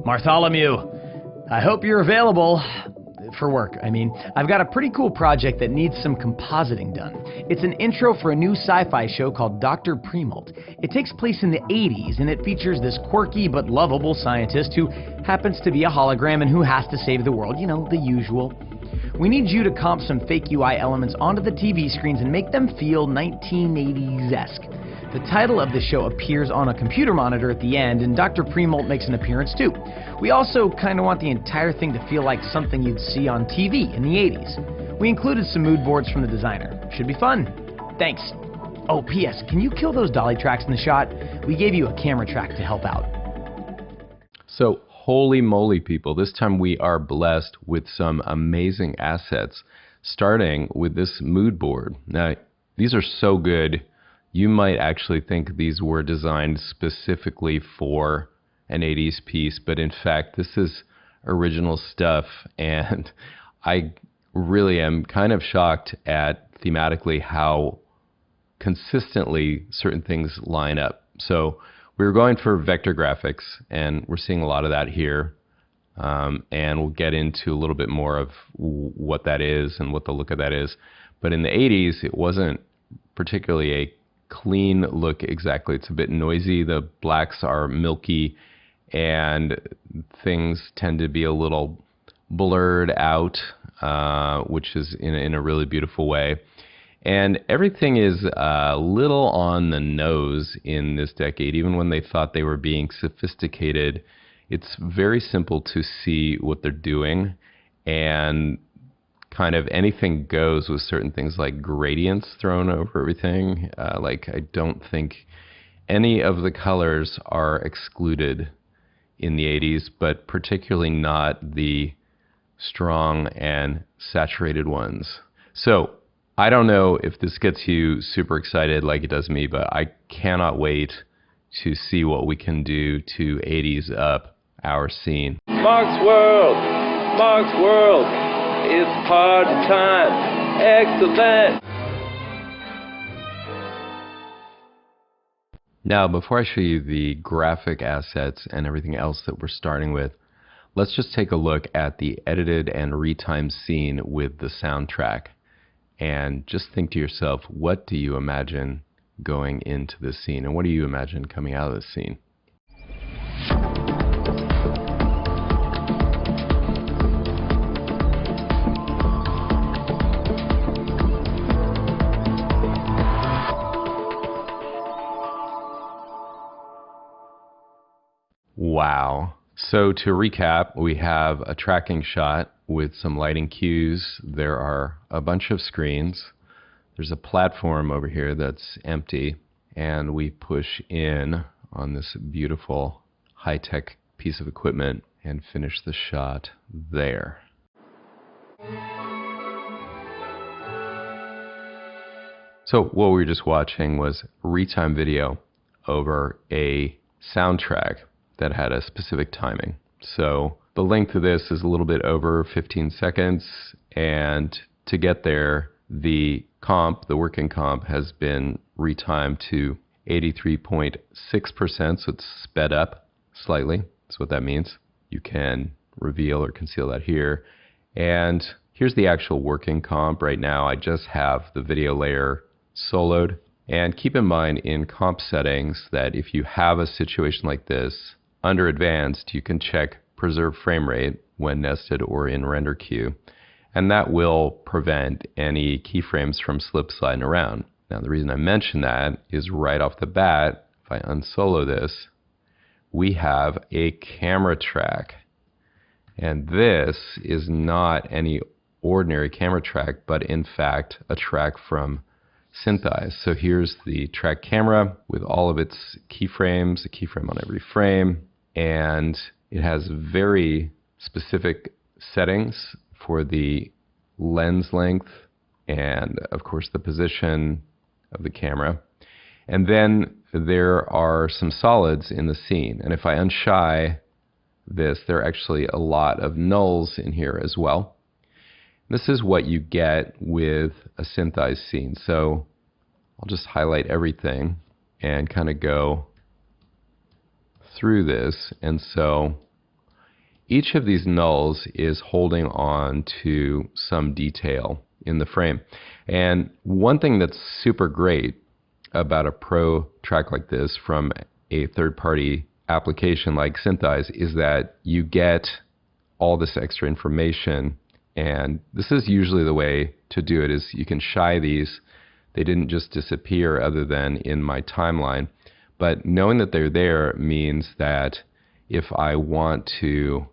Bartholomew, I hope you're available for work. I've got a pretty cool project that needs some compositing done. It's an intro for a new sci-fi show called Dr. Primold. It takes place in the 80s, and it features this quirky but lovable scientist who happens to be a hologram and who has to save the world. You know, the usual. We need you to comp some fake UI elements onto the TV screens and make them feel 1980s-esque. The title of the show appears on a computer monitor at the end, and Dr. Primold makes an appearance too. We also kind of want the entire thing to feel like something you'd see on TV in the 80s. We included some mood boards from the designer. Should be fun. Thanks. Oh, P.S. Can you kill those dolly tracks in the shot? We gave you a camera track to help out. So, holy moly, people. This time we are blessed with some amazing assets, starting with this mood board. Now, these are so good. You might actually think these were designed specifically for an 80s piece, but in fact, this is original stuff, and I really am kind of shocked at thematically how consistently certain things line up. So we were going for vector graphics, and we're seeing a lot of that here, and we'll get into a little bit more of what that is and what the look of that is. But in the 80s, it wasn't particularly a clean look exactly. It's a bit noisy. The blacks are milky, and things tend to be a little blurred out, which is in a really beautiful way. And everything is a little on the nose in this decade. Even when they thought they were being sophisticated, it's very simple to see what they're doing, and kind of anything goes with certain things like gradients thrown over everything. I don't think any of the colors are excluded in the 80s, but particularly not the strong and saturated ones. So I don't know if this gets you super excited like it does me, but I cannot wait to see what we can do to 80s up our scene. Mark's World, it's party time, excellent. Now, before I show you the graphic assets and everything else that we're starting with, let's just take a look at the edited and retimed scene with the soundtrack. And just think to yourself, what do you imagine going into this scene? And what do you imagine coming out of this scene? Wow. So to recap, we have a tracking shot with some lighting cues. There are a bunch of screens. There's a platform over here that's empty, and we push in on this beautiful high-tech piece of equipment and finish the shot there. So what we were just watching was retime video over a soundtrack that had a specific timing. So the length of this is a little bit over 15 seconds, and to get there, the working comp has been retimed to 83.6%, so it's sped up slightly. That's what that means. You can reveal or conceal that here. And here's the actual working comp. Right now, I just have the video layer soloed. And keep in mind in comp settings that if you have a situation like this, under advanced, you can check preserve frame rate when nested or in render queue, and that will prevent any keyframes from slip sliding around. Now, the reason I mention that is right off the bat, if I unsolo this, we have a camera track. And this is not any ordinary camera track, but in fact, a track from SynthEyes. So here's the track camera with all of its keyframes, a keyframe on every frame, and it has very specific settings for the lens length and, of course, the position of the camera. And then there are some solids in the scene. And if I unshy this, there are actually a lot of nulls in here as well. This is what you get with a SynthEyes scene. So I'll just highlight everything and kind of go through this. And so each of these nulls is holding on to some detail in the frame. And one thing that's super great about a pro track like this from a third-party application like Synthesize is that you get all this extra information. And this is usually the way to do it, is you can shy these. They didn't just disappear other than in my timeline. But knowing that they're there means that if I want to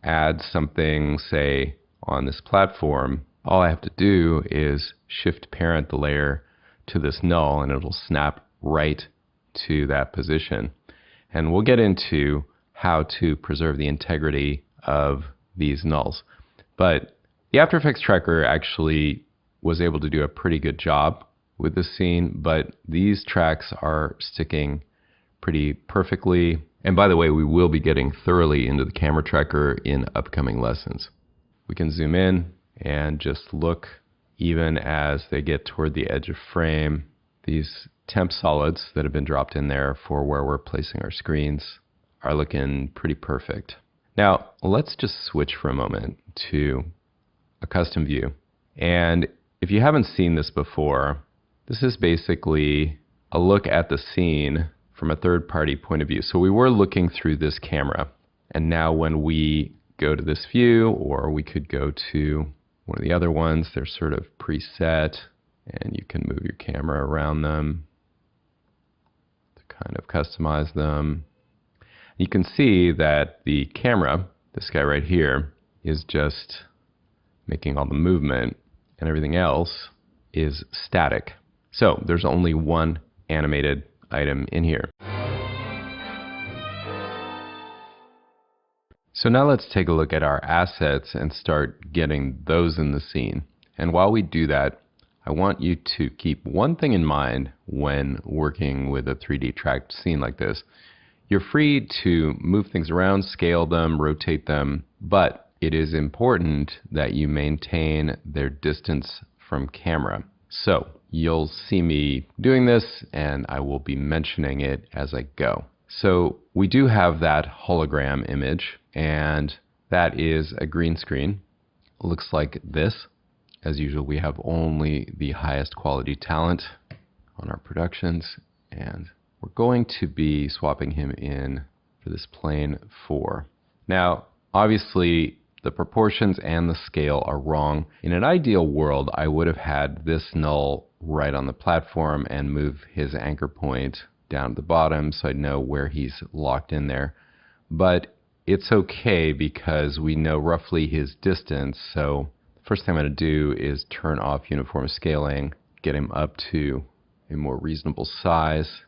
add something, say, on this platform, all I have to do is shift parent the layer to this null and it'll snap right to that position. And we'll get into how to preserve the integrity of these nulls. But the After Effects tracker actually was able to do a pretty good job with this scene, but these tracks are sticking pretty perfectly. And by the way, we will be getting thoroughly into the camera tracker in upcoming lessons. We can zoom in and just look, even as they get toward the edge of frame, these temp solids that have been dropped in there for where we're placing our screens are looking pretty perfect. Now, let's just switch for a moment to a custom view. And if you haven't seen this before, this is basically a look at the scene from a third-party point of view. So we were looking through this camera, and now when we go to this view, or we could go to one of the other ones, they're sort of preset, and you can move your camera around them to kind of customize them. You can see that the camera, this guy right here, is just making all the movement, and everything else is static. So there's only one animated item in here. So now let's take a look at our assets and start getting those in the scene. And while we do that, I want you to keep one thing in mind when working with a 3D tracked scene like this. You're free to move things around, scale them, rotate them, but it is important that you maintain their distance from camera. So you'll see me doing this, and I will be mentioning it as I go. So we do have that hologram image, and that is a green screen. It looks like this. As usual, we have only the highest quality talent on our productions, and we're going to be swapping him in for this plane 4. Now, obviously, the proportions and the scale are wrong. In an ideal world, I would have had this null right on the platform and move his anchor point down to the bottom so I'd know where he's locked in there. But it's okay because we know roughly his distance. So the first thing I'm going to do is turn off uniform scaling, get him up to a more reasonable size.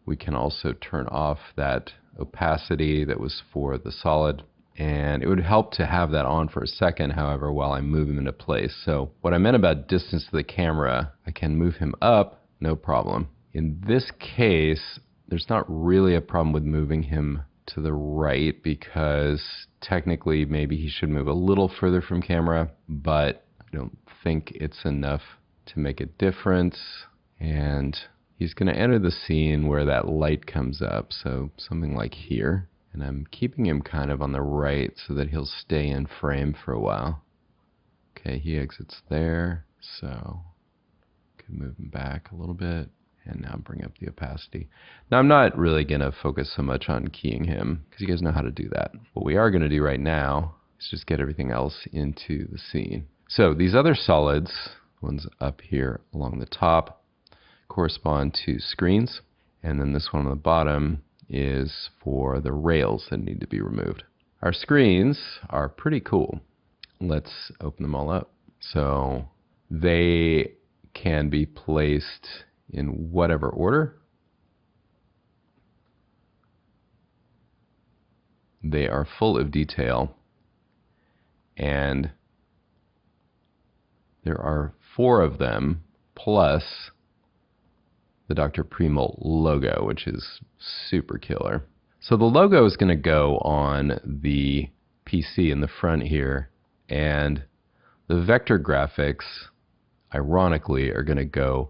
We can also turn off that opacity that was for the solid. And it would help to have that on for a second, however, while I move him into place. So what I meant about distance to the camera, I can move him up, no problem. In this case, there's not really a problem with moving him to the right because technically maybe he should move a little further from camera, but I don't think it's enough to make a difference. And he's going to enter the scene where that light comes up, so something like here. And I'm keeping him kind of on the right so that he'll stay in frame for a while. Okay, he exits there, so can move him back a little bit. And now bring up the opacity. Now I'm not really going to focus so much on keying him because you guys know how to do that. What we are going to do right now is just get everything else into the scene. So these other solids, ones up here along the top, correspond to screens. And then this one on the bottom is for the rails that need to be removed. Our screens are pretty cool. Let's open them all up. So they can be placed in whatever order. They are full of detail, and there are 4 of them plus the Dr. Primolt logo, which is super killer. So the logo is going to go on the PC in the front here, and the vector graphics, ironically, are going to go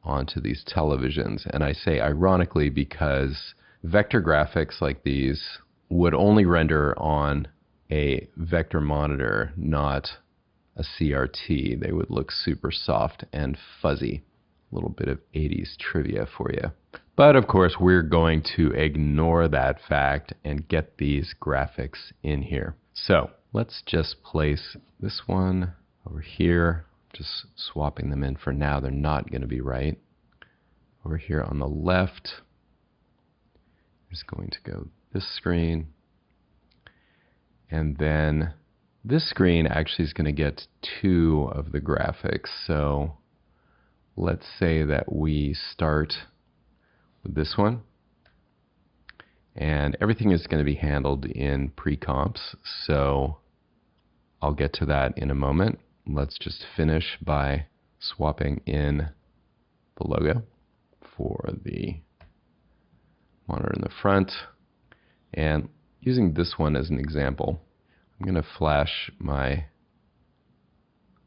onto these televisions. And I say ironically because vector graphics like these would only render on a vector monitor, not a CRT, they would look super soft and fuzzy. A little bit of 80s trivia for you. But of course, we're going to ignore that fact and get these graphics in here. So let's just place this one over here. Just swapping them in for now. They're not going to be right. Over here on the left is going to go this screen. And then this screen actually is going to get 2 of the graphics. So let's say that we start with this one. And everything is going to be handled in pre-comps. So I'll get to that in a moment. Let's just finish by swapping in the logo for the monitor in the front. And using this one as an example, I'm going to flash my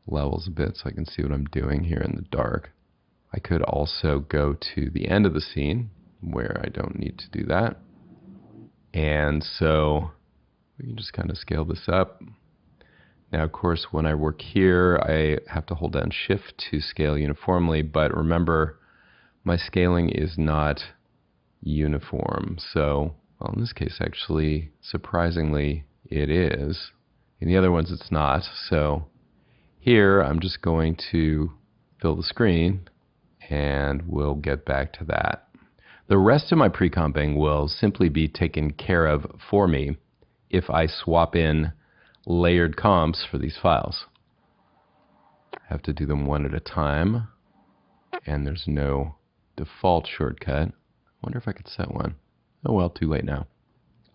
levels a bit so I can see what I'm doing here in the dark. I could also go to the end of the scene where I don't need to do that. And so we can just kind of scale this up. Now, of course, when I work here, I have to hold down Shift to scale uniformly, but remember, my scaling is not uniform. So, well, in this case, actually, surprisingly, it is. In the other ones, it's not. So here, I'm just going to fill the screen, and we'll get back to that. The rest of my pre-comping will simply be taken care of for me if I swap in layered comps for these files. I have to do them one at a time, and there's no default shortcut. I wonder if I could set one. Oh well, too late now.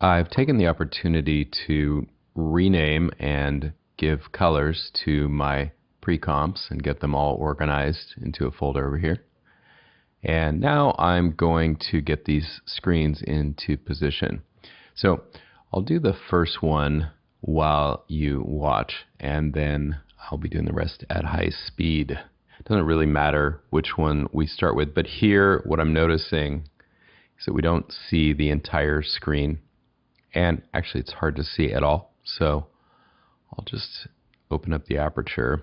I've taken the opportunity to rename and give colors to my pre-comps and get them all organized into a folder over here. And now I'm going to get these screens into position. So I'll do the first one while you watch, and then I'll be doing the rest at high speed. It doesn't really matter which one we start with, but here what I'm noticing is that we don't see the entire screen, and actually it's hard to see at all. So I'll just open up the aperture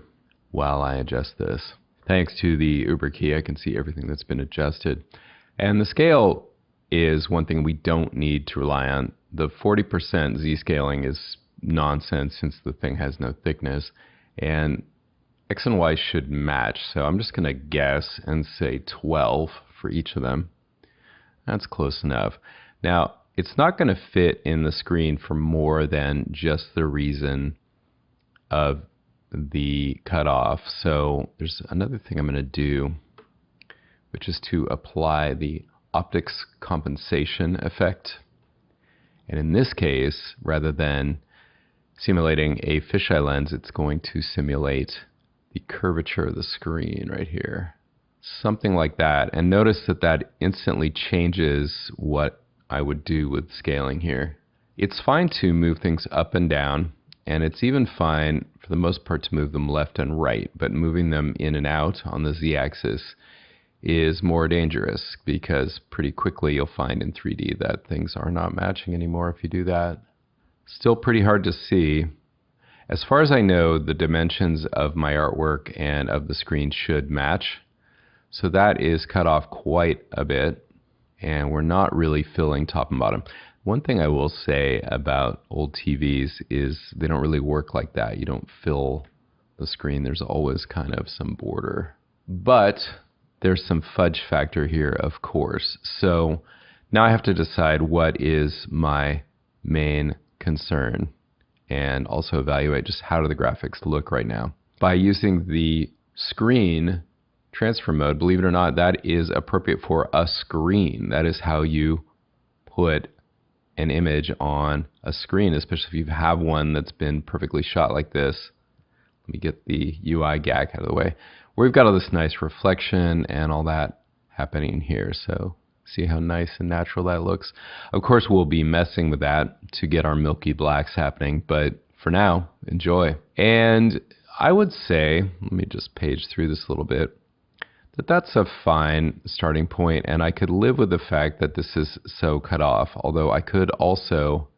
while I adjust this. Thanks to the Uber key, I can see everything that's been adjusted. And the scale is one thing we don't need to rely on. The 40% Z-scaling is nonsense since the thing has no thickness, and X and Y should match. So I'm just going to guess and say 12 for each of them. That's close enough. Now, it's not going to fit in the screen for more than just the reason of the cutoff. So there's another thing I'm going to do, which is to apply the optics compensation effect. And in this case, rather than simulating a fisheye lens, it's going to simulate the curvature of the screen right here. Something like that. And notice that that instantly changes what I would do with scaling here. It's fine to move things up and down, and it's even fine for the most part to move them left and right, but moving them in and out on the z-axis is more dangerous because pretty quickly you'll find in 3D that things are not matching anymore if you do that. Still pretty hard to see. As far as I know, the dimensions of my artwork and of the screen should match. So that is cut off quite a bit, and we're not really filling top and bottom. One thing I will say about old TVs is they don't really work like that. You don't fill the screen. There's always kind of some border. But there's some fudge factor here, of course. So now I have to decide what is my main concern and also evaluate just how do the graphics look right now. By using the screen transfer mode, believe it or not, that is appropriate for a screen. That is how you put an image on a screen, especially if you have one that's been perfectly shot like this. Let me get the UI GAC out of the way. We've got all this nice reflection and all that happening here, so see how nice and natural that looks. Of course, we'll be messing with that to get our milky blacks happening, but for now, enjoy. And I would say, let me just page through this a little bit, that's a fine starting point, and I could live with the fact that this is so cut off, although I could also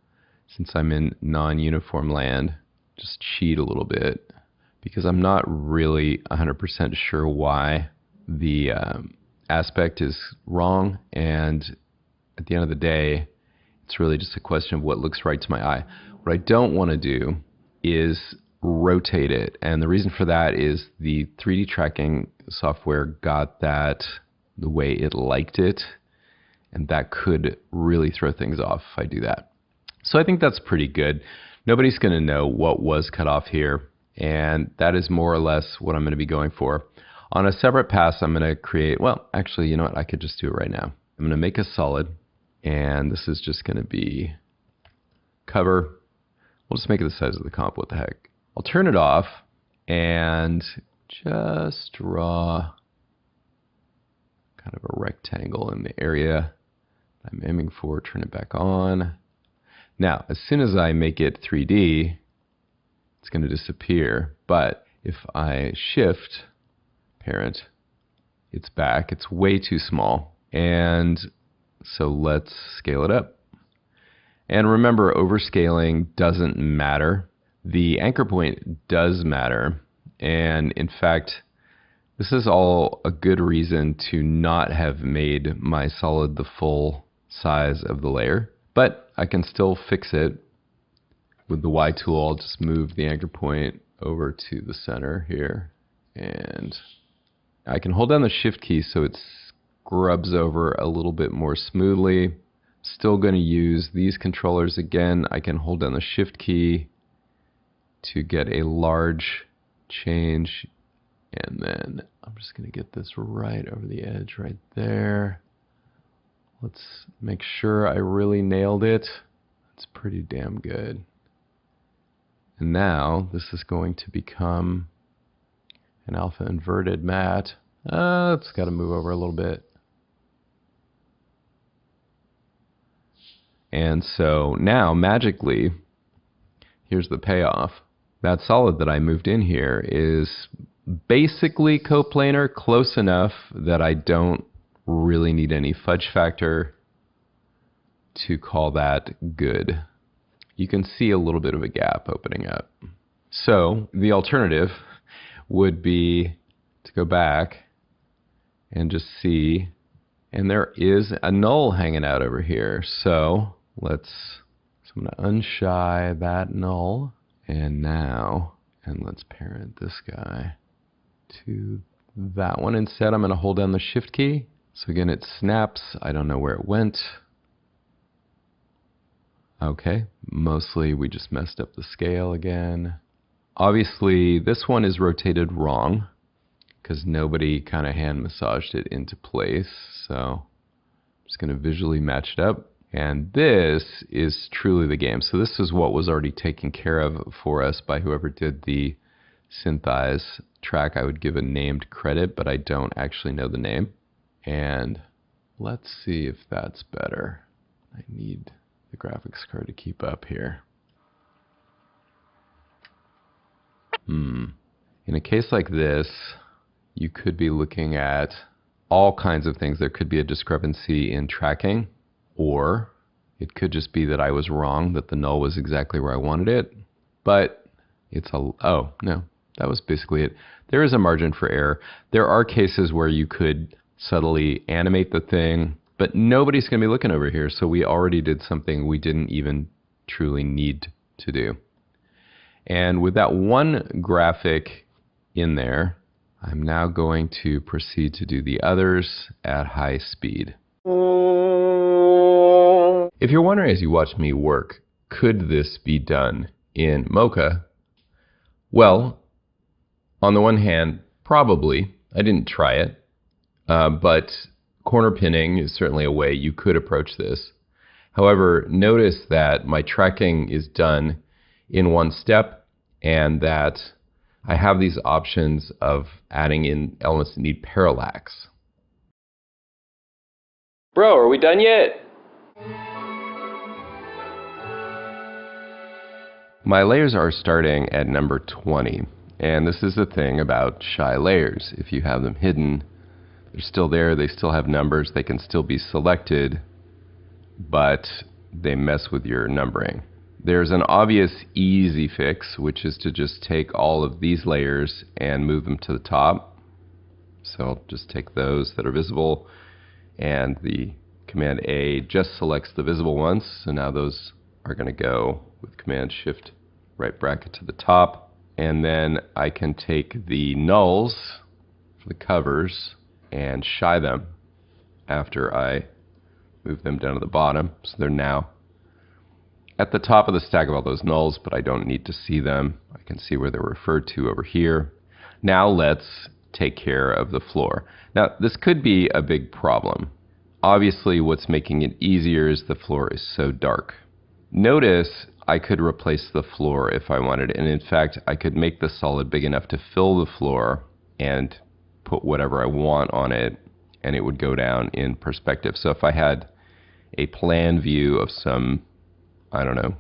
since I'm in non-uniform land, just cheat a little bit because I'm not really 100% sure why the aspect is wrong. And at the end of the day, it's really just a question of what looks right to my eye. What I don't want to do is rotate it. And the reason for that is the 3D tracking software got that the way it liked it. And that could really throw things off if I do that. So I think that's pretty good. Nobody's going to know what was cut off here. And that is more or less what I'm going to be going for. On a separate pass, I'm going to create, well, actually, you know what? I could just do it right now. I'm going to make a solid. And this is just going to be cover. We'll just make it the size of the comp. What the heck? I'll turn it off and just draw kind of a rectangle in the area I'm aiming for. Turn it back on. Now, as soon as I make it 3D, it's going to disappear. But if I shift parent, it's back. It's way too small. And so let's scale it up. And remember, overscaling doesn't matter. The anchor point does matter. And in fact, this is all a good reason to not have made my solid the full size of the layer. But I can still fix it with the Y tool. I'll just move the anchor point over to the center here. And I can hold down the Shift key so it scrubs over a little bit more smoothly. Still going to use these controllers again. I can hold down the Shift key to get a large change. And then I'm just going to get this right over the edge right there. Let's make sure I really nailed it. It's pretty damn good. And now this is going to become an alpha inverted matte. It's got to move over a little bit. And so now, magically, here's the payoff. That solid that I moved in here is basically coplanar, close enough that I don't really need any fudge factor to call that good. You can see a little bit of a gap opening up. So the alternative would be to go back and just see, and there is a null hanging out over here. So I'm going to unshy that null, and let's parent this guy to that one. Instead, I'm going to hold down the Shift key. So again, it snaps. I don't know where it went. Okay, mostly we just messed up the scale again. Obviously, this one is rotated wrong because nobody kind of hand massaged it into place. So I'm just going to visually match it up. And this is truly the game. So this is what was already taken care of for us by whoever did the Synthize track. I would give a named credit, but I don't actually know the name. And let's see if that's better. I need the graphics card to keep up here. In a case like this, you could be looking at all kinds of things. There could be a discrepancy in tracking, or it could just be that I was wrong, that the null was exactly where I wanted it. But it's oh, no, that was basically it. There is a margin for error. There are cases where you could subtly animate the thing, but nobody's going to be looking over here, so we already did something we didn't even truly need to do. And with that one graphic in there, I'm now going to proceed to do the others at high speed. If you're wondering as you watch me work, could this be done in Mocha? Well, on the one hand, probably. I didn't try it, but corner pinning is certainly a way you could approach this. However, notice that my tracking is done in one step and that I have these options of adding in elements that need parallax. Bro, are we done yet? My layers are starting at number 20, and this is the thing about shy layers. If you have them hidden, they're still there, they still have numbers, they can still be selected, but they mess with your numbering. There's an obvious easy fix, which is to just take all of these layers and move them to the top. So I'll just take those that are visible, and the Command A just selects the visible ones. So now those are going to go with Command Shift right bracket to the top. And then I can take the nulls for the covers and shy them after I move them down to the bottom. So they're now at the top of the stack of all those nulls, but I don't need to see them. I can see where they're referred to over here. Now let's take care of the floor. Now this could be a big problem. Obviously what's making it easier is the floor is so dark. Notice I could replace the floor if I wanted, and in fact I could make the solid big enough to fill the floor and put whatever I want on it, and it would go down in perspective. So if I had a plan view of some, I don't know,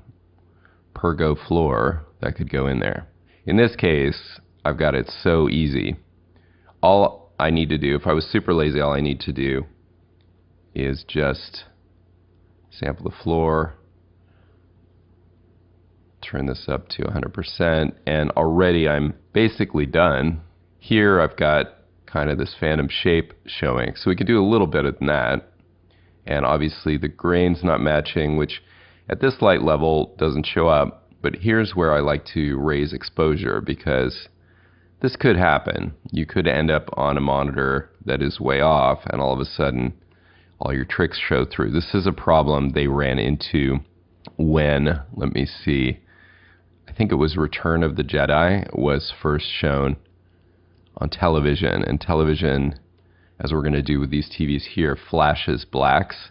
Pergo floor, that could go in there. In this case, I've got it so easy. All I need to do, if I was super lazy, all I need to do is just sample the floor, turn this up to 100%, and already I'm basically done. Here I've got kind of this phantom shape showing, so we could do a little better than that. And obviously the grain's not matching, which at this light level doesn't show up, but here's where I like to raise exposure, because this could happen. You could end up on a monitor that is way off, and all of a sudden all your tricks show through. This is a problem they ran into when, let me see, I think it was Return of the Jedi was first shown on television, and television, as we're going to do with these TVs here, flashes blacks.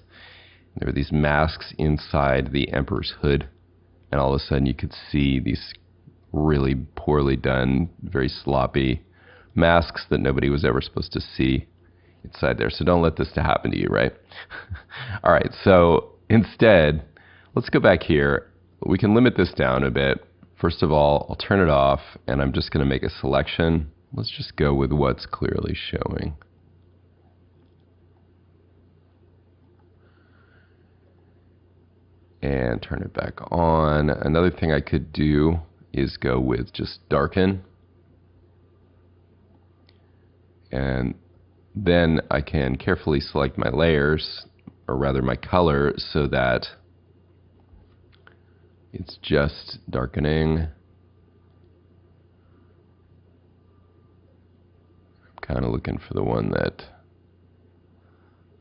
There were these masks inside the Emperor's hood, and all of a sudden you could see these really poorly done, very sloppy masks that nobody was ever supposed to see inside there. So don't let this happen to you, right? All right, so instead, let's go back here. We can limit this down a bit. First of all, I'll turn it off, and I'm just going to make a selection. Let's just go with what's clearly showing. And turn it back on. Another thing I could do is go with just darken. And then I can carefully select my layers, or rather my color, so that it's just darkening. I'm kind of looking for the one that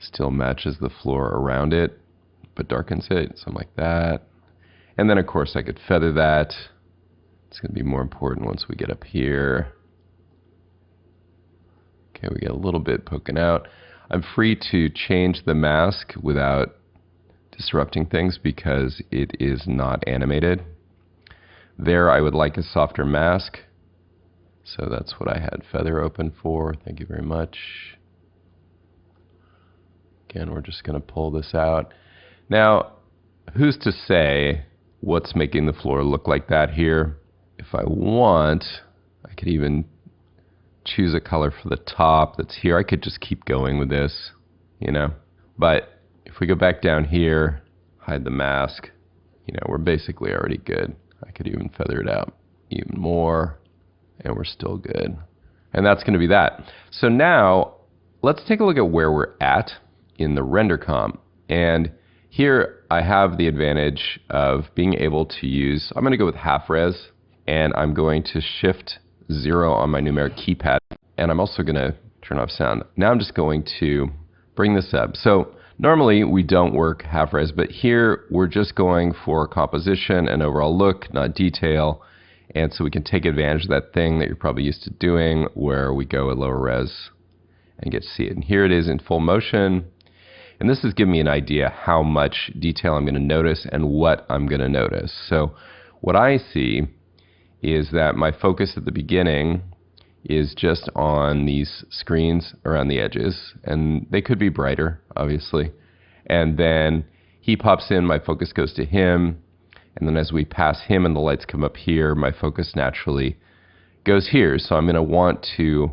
still matches the floor around it, but darkens it, something like that. And then of course I could feather that. It's going to be more important once we get up here. Okay, we get a little bit poking out. I'm free to change the mask without disrupting things because it is not animated. There I would like a softer mask, so that's what I had feather open for. Thank you very much. Again, we're just going to pull this out. Now, who's to say what's making the floor look like that here? If I want, I could even choose a color for the top that's here. I could just keep going with this, you know. But if we go back down here, hide the mask, you know, we're basically already good. I could even feather it out even more, and we're still good. And that's going to be that. So now, let's take a look at where we're at in the render comp. And here I have the advantage of being able to use, I'm going to go with half res, and I'm going to shift 0 on my numeric keypad, and I'm also going to turn off sound. Now I'm just going to bring this up. So normally we don't work half res, but here we're just going for composition and overall look, not detail. And so we can take advantage of that thing that you're probably used to doing where we go at lower res and get to see it. And here it is in full motion. And this is giving me an idea how much detail I'm going to notice and what I'm going to notice. So what I see is that my focus at the beginning is just on these screens around the edges, and they could be brighter, obviously. And then he pops in, my focus goes to him, and then as we pass him and the lights come up here, my focus naturally goes here. So I'm going to want to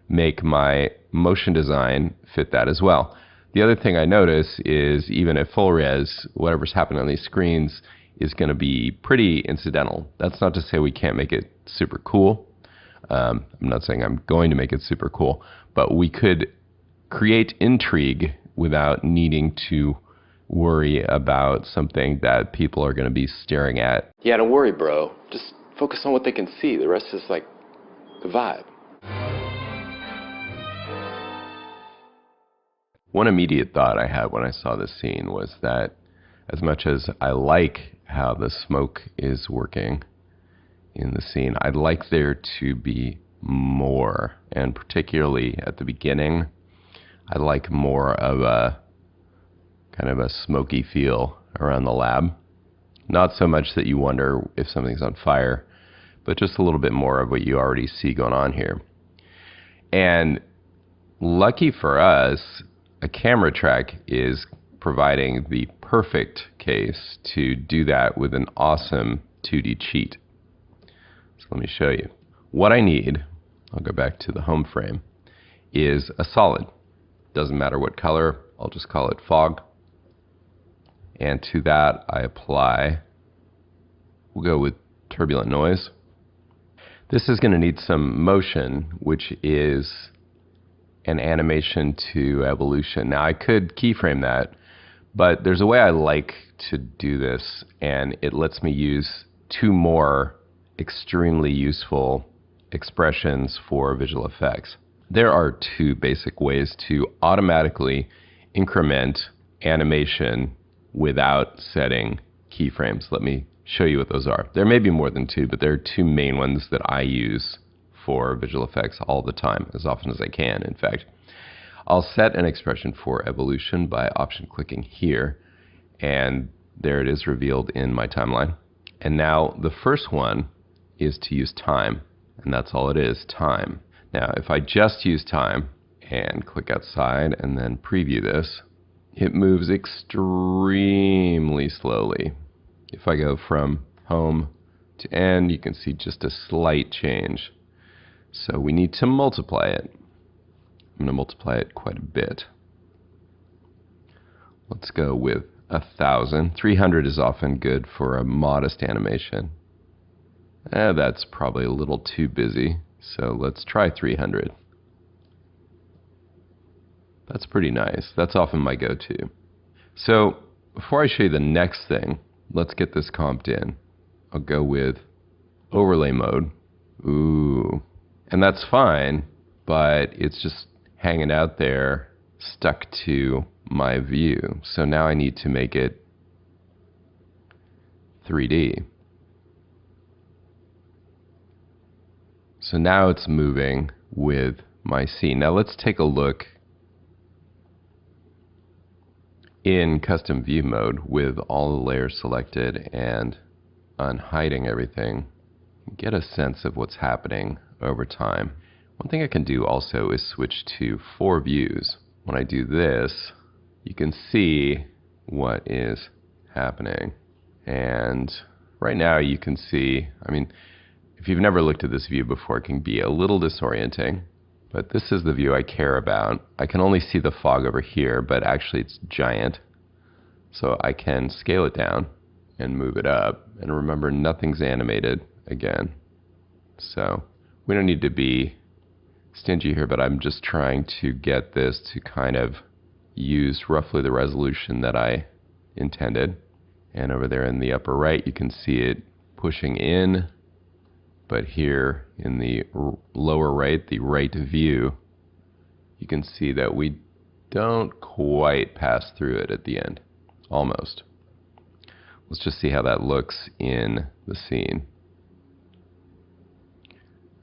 make my motion design fit that as well. The other thing I notice is even at full res, whatever's happening on these screens is going to be pretty incidental. That's not to say we can't make it super cool. I'm not saying I'm going to make it super cool, but we could create intrigue without needing to worry about something that people are going to be staring at. Yeah, don't worry, bro. Just focus on what they can see. The rest is like the vibe. One immediate thought I had when I saw this scene was that as much as I like how the smoke is working in the scene, I'd like there to be more. And particularly at the beginning, I'd like more of a kind of a smoky feel around the lab. Not so much that you wonder if something's on fire, but just a little bit more of what you already see going on here. And lucky for us, a camera track is providing the perfect case to do that with an awesome 2D cheat. So let me show you. What I need, I'll go back to the home frame, is a solid. Doesn't matter what color, I'll just call it fog. And to that I apply, we'll go with turbulent noise. This is going to need some motion, which is an animation to evolution. Now I could keyframe that, but there's a way I like to do this, and it lets me use two more extremely useful expressions for visual effects. There are two basic ways to automatically increment animation without setting keyframes. Let me show you what those are. There may be more than two, but there are two main ones that I use for visual effects all the time, as often as I can, in fact. I'll set an expression for evolution by option clicking here, and there it is revealed in my timeline. And now the first one is to use time, and that's all it is, time. Now if I just use time and click outside and then preview this, it moves extremely slowly. If I go from home to end, you can see just a slight change. So we need to multiply it. I'm going to multiply it quite a bit. Let's go with 1,000. 300 is often good for a modest animation. That's probably a little too busy, so let's try 300. That's pretty nice. That's often my go-to. So before I show you the next thing, let's get this comped in. I'll go with overlay mode. Ooh. And that's fine, but it's just hanging out there, stuck to my view. So now I need to make it 3D. So now it's moving with my scene. Now let's take a look in custom view mode with all the layers selected and unhiding everything. Get a sense of what's happening over time. One thing I can do also is switch to 4 views. When I do this, you can see what is happening. And right now you can see, I mean, if you've never looked at this view before, it can be a little disorienting, but this is the view I care about. I can only see the fog over here, but actually it's giant. So I can scale it down and move it up. And remember, nothing's animated again. So we don't need to be stingy here, but I'm just trying to get this to kind of use roughly the resolution that I intended. And over there in the upper right, you can see it pushing in. But here in the lower right, the right view, you can see that we don't quite pass through it at the end. Almost. Let's just see how that looks in the scene.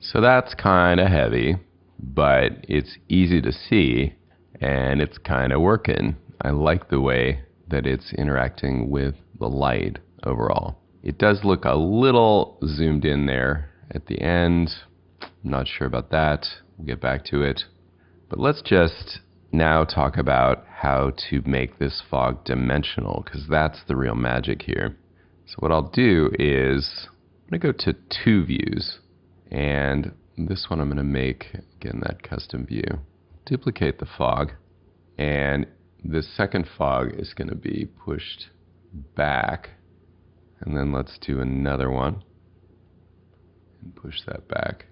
So that's kind of heavy, but it's easy to see, and it's kind of working. I like the way that it's interacting with the light overall. It does look a little zoomed in there at the end. I'm not sure about that. We'll get back to it. But let's just now talk about how to make this fog dimensional, because that's the real magic here. So what I'll do is I'm going to go to 2 views, and this one I'm going to make, again, that custom view. Duplicate the fog, and this second fog is going to be pushed back, And then let's do another one. And push that back.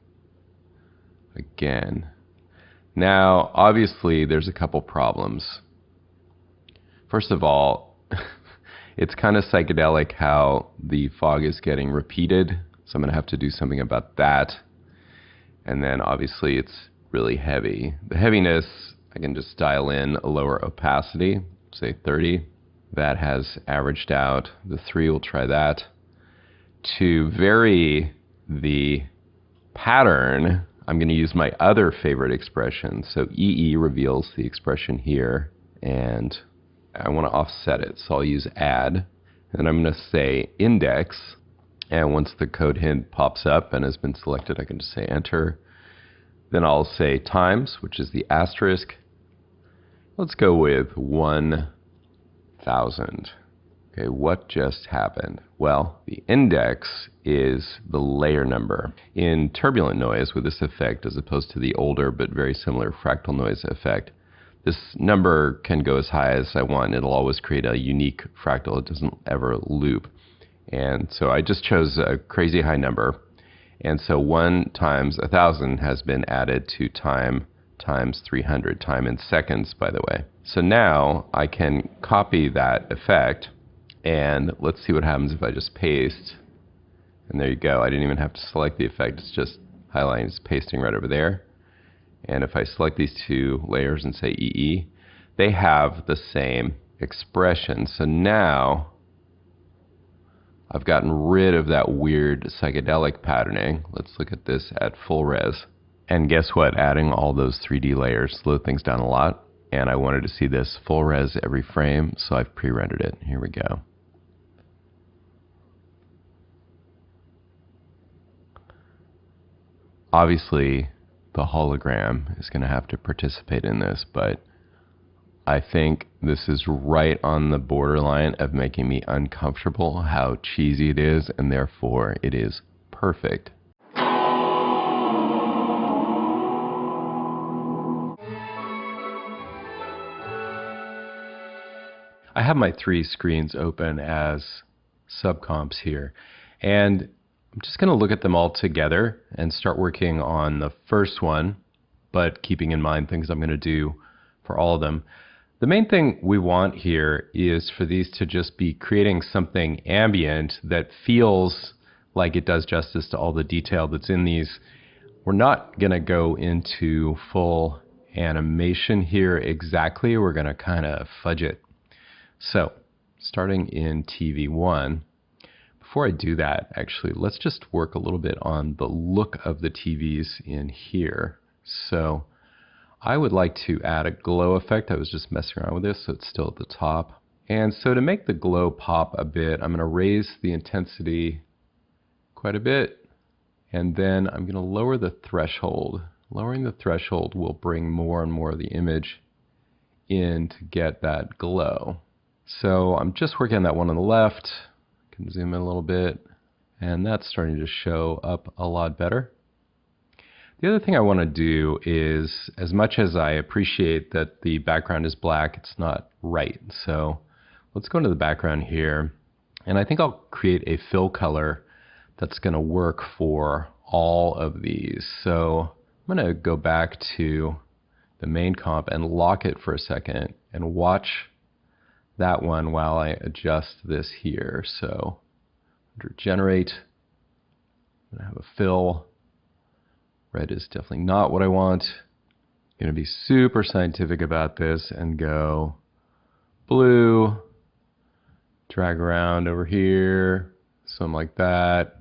Again. Now, obviously, there's a couple problems. First of all, it's kind of psychedelic how the fog is getting repeated. So I'm going to have to do something about that. And then obviously it's really heavy. The heaviness, I can just dial in a lower opacity, say 30. That has averaged out. The 3, we'll try that. To vary the pattern, I'm going to use my other favorite expression. So EE reveals the expression here, and I want to offset it. So I'll use add, and I'm going to say index. And once the code hint pops up and has been selected, I can just say enter. Then I'll say times, which is the asterisk. Let's go with 1,000. Okay, what just happened? Well, the index is the layer number. In turbulent noise with this effect, as opposed to the older but very similar fractal noise effect, this number can go as high as I want. It'll always create a unique fractal. It doesn't ever loop. And so I just chose a crazy high number. And so 1 times 1,000 has been added to time times 300, time in seconds, by the way. So now I can copy that effect, and let's see what happens if I just paste. And there you go. I didn't even have to select the effect. It's just highlighting, it's pasting right over there. And if I select these 2 layers and say EE, they have the same expression. So now I've gotten rid of that weird psychedelic patterning. Let's look at this at full res. And guess what? Adding all those 3D layers slowed things down a lot. And I wanted to see this full res every frame, so I've pre-rendered it. Here we go. Obviously, the hologram is going to have to participate in this, but I think this is right on the borderline of making me uncomfortable how cheesy it is, and therefore it is perfect. I have my 3 screens open as subcomps here, and I'm just going to look at them all together and start working on the first one, but keeping in mind things I'm going to do for all of them. The main thing we want here is for these to just be creating something ambient that feels like it does justice to all the detail that's in these. We're not going to go into full animation here exactly. We're going to kind of fudge it. So, starting in TV1, before I do that, actually, let's just work a little bit on the look of the TVs in here. So, I would like to add a glow effect. I was just messing around with this, so it's still at the top. And so to make the glow pop a bit, I'm going to raise the intensity quite a bit, and then I'm going to lower the threshold. Lowering the threshold will bring more and more of the image in to get that glow. So I'm just working on that one on the left. I can zoom in a little bit, and that's starting to show up a lot better. The other thing I want to do is, as much as I appreciate that the background is black, it's not right. So let's go into the background here, and I think I'll create a fill color that's going to work for all of these. So I'm going to go back to the main comp and lock it for a second and watch that one while I adjust this here. So under generate, I'm going to have a fill. Red is definitely not what I want. I'm going to be super scientific about this and go blue, drag around over here, something like that.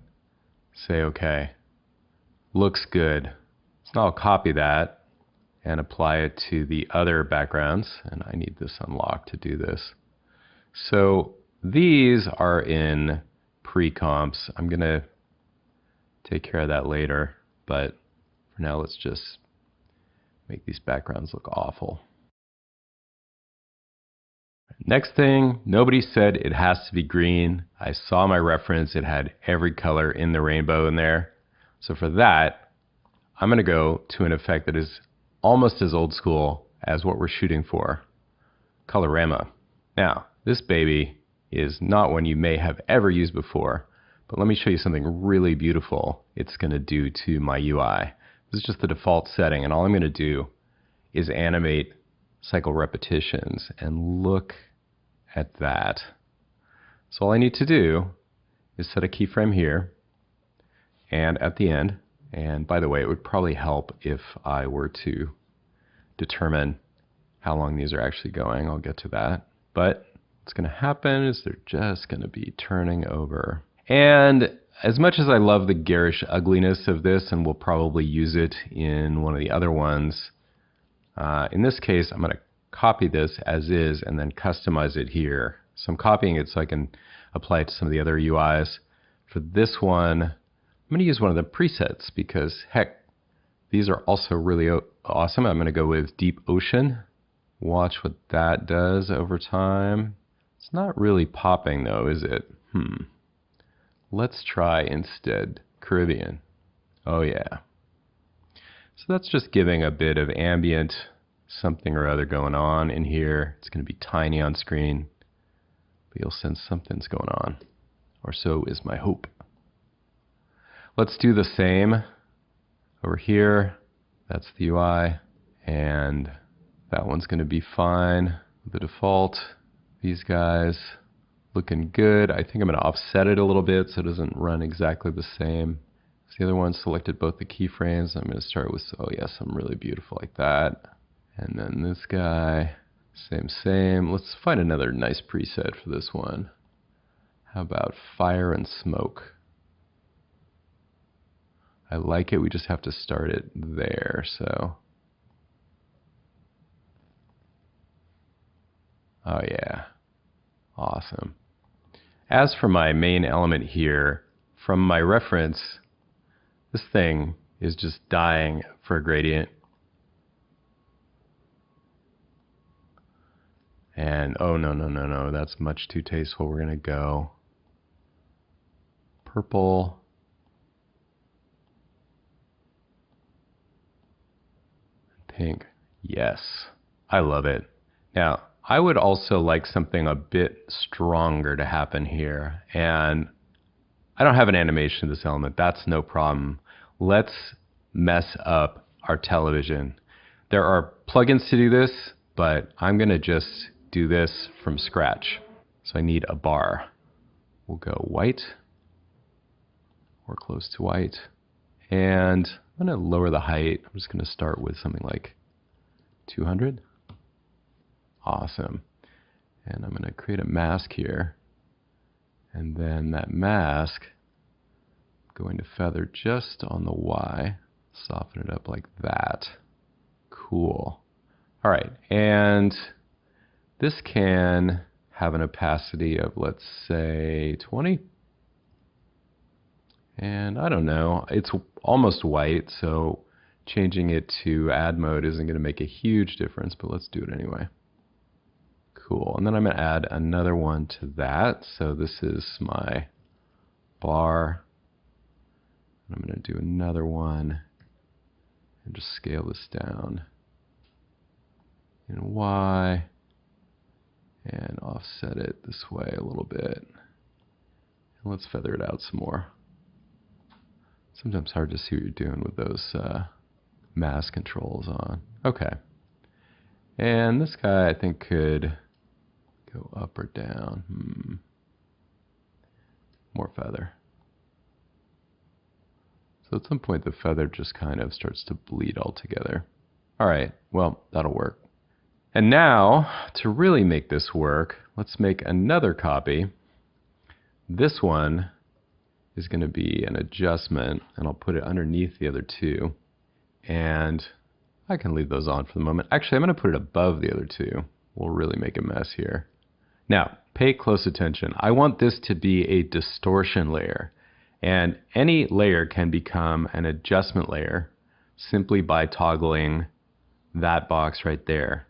Say okay. Looks good. So now I'll copy that and apply it to the other backgrounds. And I need this unlocked to do this. So these are in pre-comps. I'm going to take care of that later, but for now, let's just make these backgrounds look awful. Next thing, nobody said it has to be green. I saw my reference. It had every color in the rainbow in there. So for that, I'm going to go to an effect that is almost as old school as what we're shooting for, Colorama. Now, this baby is not one you may have ever used before, but let me show you something really beautiful it's going to do to my UI. This is just the default setting, and all I'm going to do is animate cycle repetitions, and look at that. So all I need to do is set a keyframe here and at the end. And by the way, it would probably help if I were to determine how long these are actually going. I'll get to that. But what's going to happen is they're just going to be turning over. And as much as I love the garish ugliness of this, and we'll probably use it in one of the other ones, in this case, I'm going to copy this as is and then customize it here. So I'm copying it so I can apply it to some of the other UIs. For this one, I'm going to use one of the presets because, heck, these are also really awesome. I'm going to go with Deep Ocean. Watch what that does over time. It's not really popping though, is it? Let's try instead Caribbean. Oh yeah. So that's just giving a bit of ambient something or other going on in here. It's going to be tiny on screen, but you'll sense something's going on, or so is my hope. Let's do the same over here. That's the UI, and that one's going to be fine. The default, these guys looking good. I think I'm going to offset it a little bit so it doesn't run exactly the same. The other one selected both the keyframes. I'm going to start with, oh yeah, some really beautiful like that. And then this guy, same. Let's find another nice preset for this one. How about Fire and Smoke? I like it. We just have to start it there. So, oh yeah, awesome. As for my main element here, from my reference, this thing is just dying for a gradient. And oh no, that's much too tasteful. We're gonna go purple. Pink. Yes, I love it. Now, I would also like something a bit stronger to happen here. And I don't have an animation of this element. That's no problem. Let's mess up our television. There are plugins to do this, but I'm going to just do this from scratch. So I need a bar. We'll go white or close to white. And I'm going to lower the height. I'm just going to start with something like 200. Awesome. And I'm going to create a mask here. And then that mask, I'm going to feather just on the Y, soften it up like that. Cool. All right, and this can have an opacity of, let's say, 20. And I don't know, it's almost white, so changing it to add mode isn't going to make a huge difference, but let's do it anyway. Cool. And then I'm going to add another one to that. So this is my bar. I'm going to do another one and just scale this down in Y and offset it this way a little bit. And let's feather it out some more. Sometimes hard to see what you're doing with those mask controls on. Okay. And this guy I think could go up or down. More feather. So at some point the feather just kind of starts to bleed all together. All right, well, that'll work. And now, to really make this work, let's make another copy. This one is going to be an adjustment, and I'll put it underneath the other two. And I can leave those on for the moment. Actually, I'm going to put it above the other two. We'll really make a mess here. Now, pay close attention. I want this to be a distortion layer. And any layer can become an adjustment layer simply by toggling that box right there.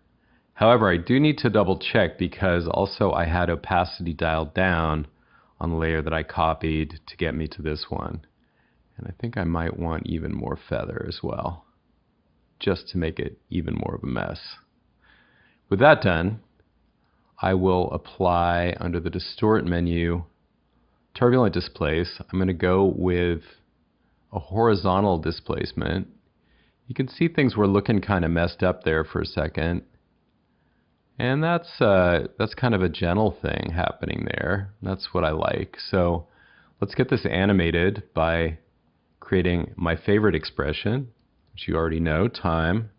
However, I do need to double check because also I had opacity dialed down on the layer that I copied to get me to this one. And I think I might want even more feather as well, just to make it even more of a mess. With that done, I will apply under the Distort menu, Turbulent Displace. I'm going to go with a horizontal displacement. You can see things were looking kind of messed up there for a second. And that's kind of a gentle thing happening there. That's what I like. So let's get this animated by creating my favorite expression, which you already know, time,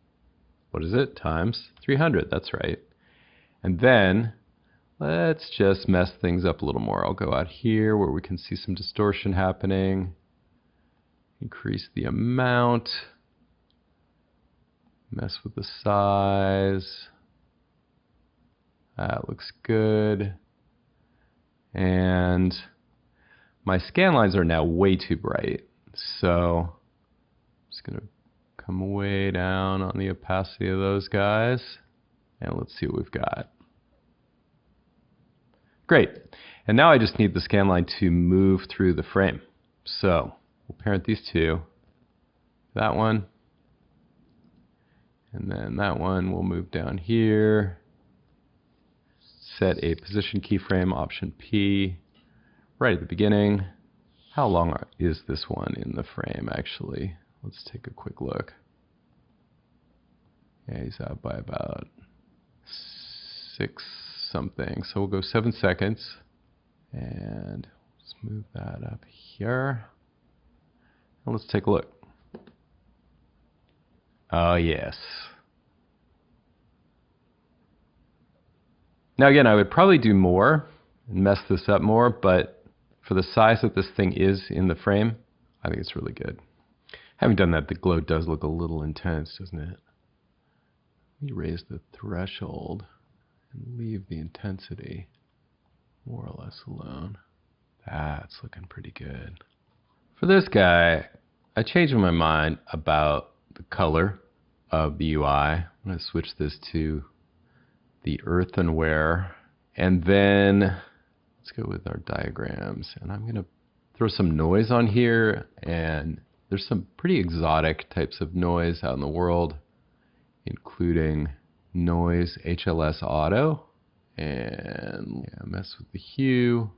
what is it? Times 300, that's right. And then let's just mess things up a little more. I'll go out here where we can see some distortion happening. Increase the amount. Mess with the size. That looks good. And my scan lines are now way too bright. So I'm just going to come way down on the opacity of those guys. And let's see what we've got. Great. And now I just need the scan line to move through the frame. So we'll parent these two. That one. And then that one will move down here. Set a position keyframe, Option P, right at the beginning. How long is this one in the frame, actually? Let's take a quick look. Yeah, he's out by about 6 something. So we'll go 7 seconds. And let's move that up here. And let's take a look. Oh, yes. Now again, I would probably do more and mess this up more, but for the size that this thing is in the frame, I think it's really good. Having done that, the glow does look a little intense, doesn't it? Let me raise the threshold and leave the intensity more or less alone. That's looking pretty good. For this guy, I changed my mind about the color of the UI. I'm going to switch this to the earthenware, and then let's go with our diagrams, and I'm going to throw some noise on here. And there's some pretty exotic types of noise out in the world, including noise HLS auto, and mess with the hue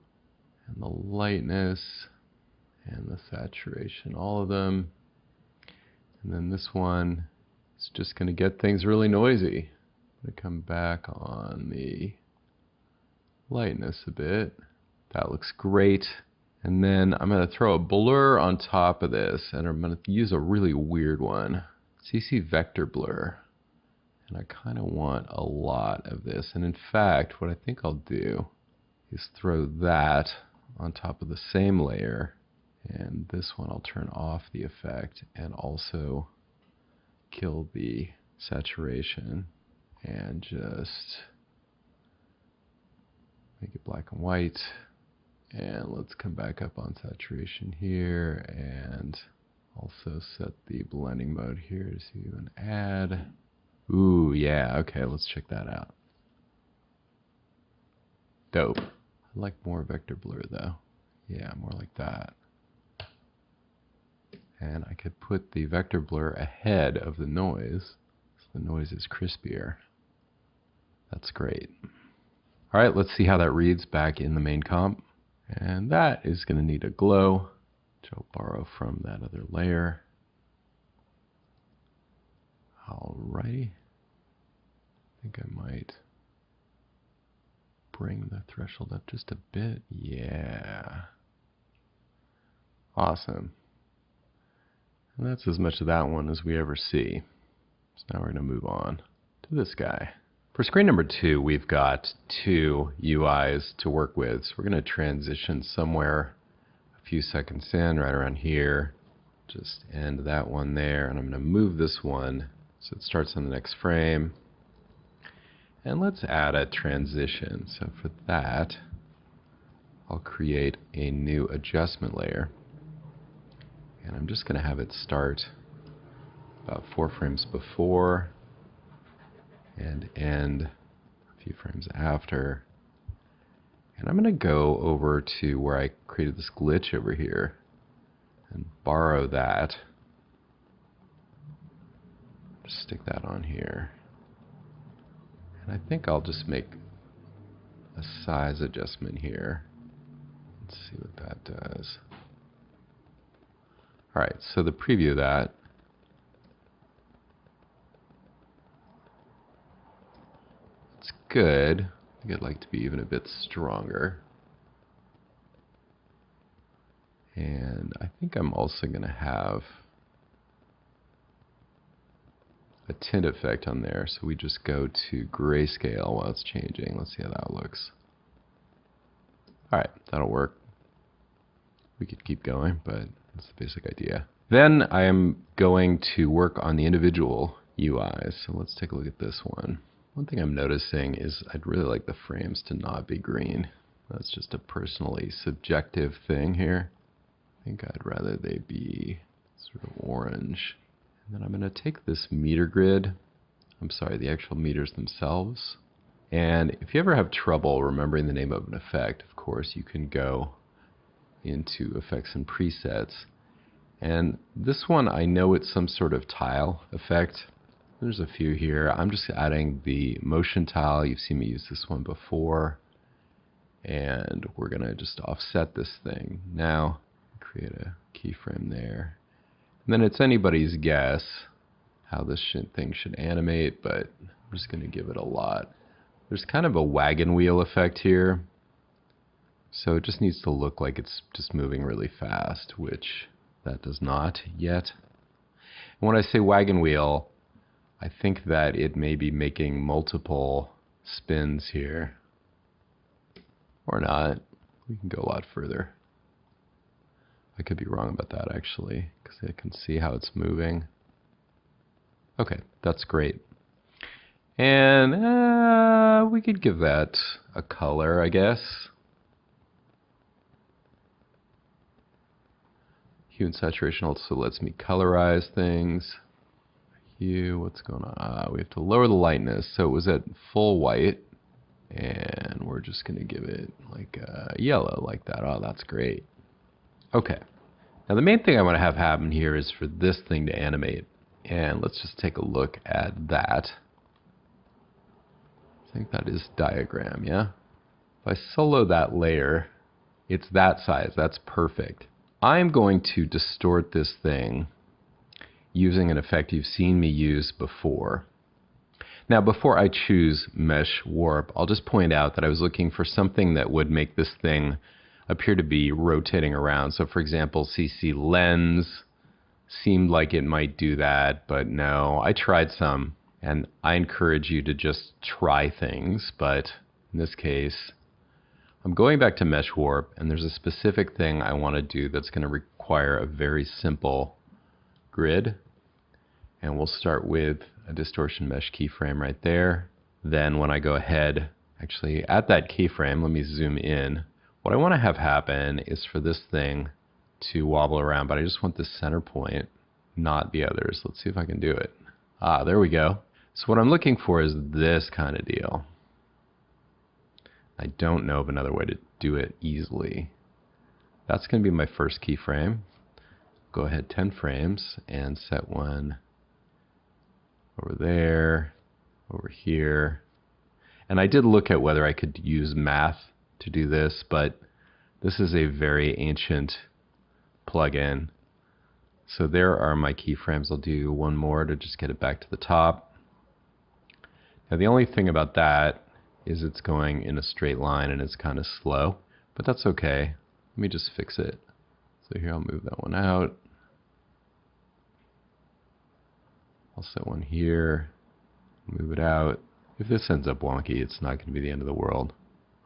and the lightness and the saturation, all of them. And then this one is just going to get things really noisy. I'm going to come back on the lightness a bit. That looks great. And then I'm going to throw a blur on top of this, and I'm going to use a really weird one, CC vector blur. And I kind of want a lot of this. And in fact, what I think I'll do is throw that on top of the same layer. And this one I'll turn off the effect and also kill the saturation and just make it black and white. And let's come back up on saturation here and also set the blending mode here to an add. Ooh, yeah, okay, let's check that out. Dope. I like more vector blur though. Yeah, more like that. And I could put the vector blur ahead of the noise, so the noise is crispier. That's great. All right, let's see how that reads back in the main comp. And that is going to need a glow, which I'll borrow from that other layer. Alrighty. I think I might bring the threshold up just a bit. Yeah. Awesome. And that's as much of that one as we ever see. So now we're going to move on to this guy. For screen number 2, we've got 2 UIs to work with. So we're going to transition somewhere a few seconds in, right around here. Just end that one there, and I'm going to move this one so it starts on the next frame. And let's add a transition. So for that, I'll create a new adjustment layer. And I'm just going to have it start about 4 frames before and end a few frames after. And I'm going to go over to where I created this glitch over here and borrow that. Just stick that on here. And I think I'll just make a size adjustment here. Let's see what that does. Alright, so the preview of that. It's good. I think I'd like to be even a bit stronger. And I think I'm also going to have a tint effect on there. So we just go to grayscale while it's changing. Let's see how that looks. Alright, that'll work. We could keep going, but that's the basic idea. Then I am going to work on the individual UIs. So let's take a look at this one. One thing I'm noticing is I'd really like the frames to not be green. That's just a personally subjective thing here. I think I'd rather they be sort of orange. And then I'm going to take this meter grid, I'm sorry, the actual meters themselves. And if you ever have trouble remembering the name of an effect, of course, you can go into effects and presets. And this one, I know it's some sort of tile effect. There's a few here. I'm just adding the motion tile. You've seen me use this one before. And we're going to just offset this thing. Now, create a keyframe there. And then it's anybody's guess how this thing should animate, but I'm just going to give it a lot. There's kind of a wagon wheel effect here. So it just needs to look like it's just moving really fast, which that does not yet. And when I say wagon wheel, I think that it may be making multiple spins here. Or not. We can go a lot further. I could be wrong about that actually, because I can see how it's moving. Okay, that's great. And we could give that a color, I guess. Hue and saturation also lets me colorize things. Hue, what's going on? We have to lower the lightness. So it was at full white. And we're just going to give it like yellow like that. Oh, that's great. Okay. Now the main thing I want to have happen here is for this thing to animate. And let's just take a look at that. I think that is diagram, yeah? If I solo that layer, it's that size. That's perfect. I'm going to distort this thing using an effect you've seen me use before. Now, before I choose Mesh Warp, I'll just point out that I was looking for something that would make this thing appear to be rotating around. So, for example, CC Lens seemed like it might do that, but no. I tried some, and I encourage you to just try things, but in this case, I'm going back to Mesh Warp, and there's a specific thing I want to do that's going to require a very simple grid. And we'll start with a distortion mesh keyframe right there. Then when I go ahead, actually at that keyframe, let me zoom in. What I want to have happen is for this thing to wobble around, but I just want the center point, not the others. Let's see if I can do it. Ah, there we go. So what I'm looking for is this kind of deal. I don't know of another way to do it easily. That's going to be my first keyframe. Go ahead 10 frames and set one over there, over here. And I did look at whether I could use math to do this, but this is a very ancient plugin. So there are my keyframes. I'll do one more to just get it back to the top. Now the only thing about that is it's going in a straight line and it's kind of slow, but that's okay. Let me just fix it. So here I'll move that one out. I'll set one here, move it out. If this ends up wonky, it's not going to be the end of the world.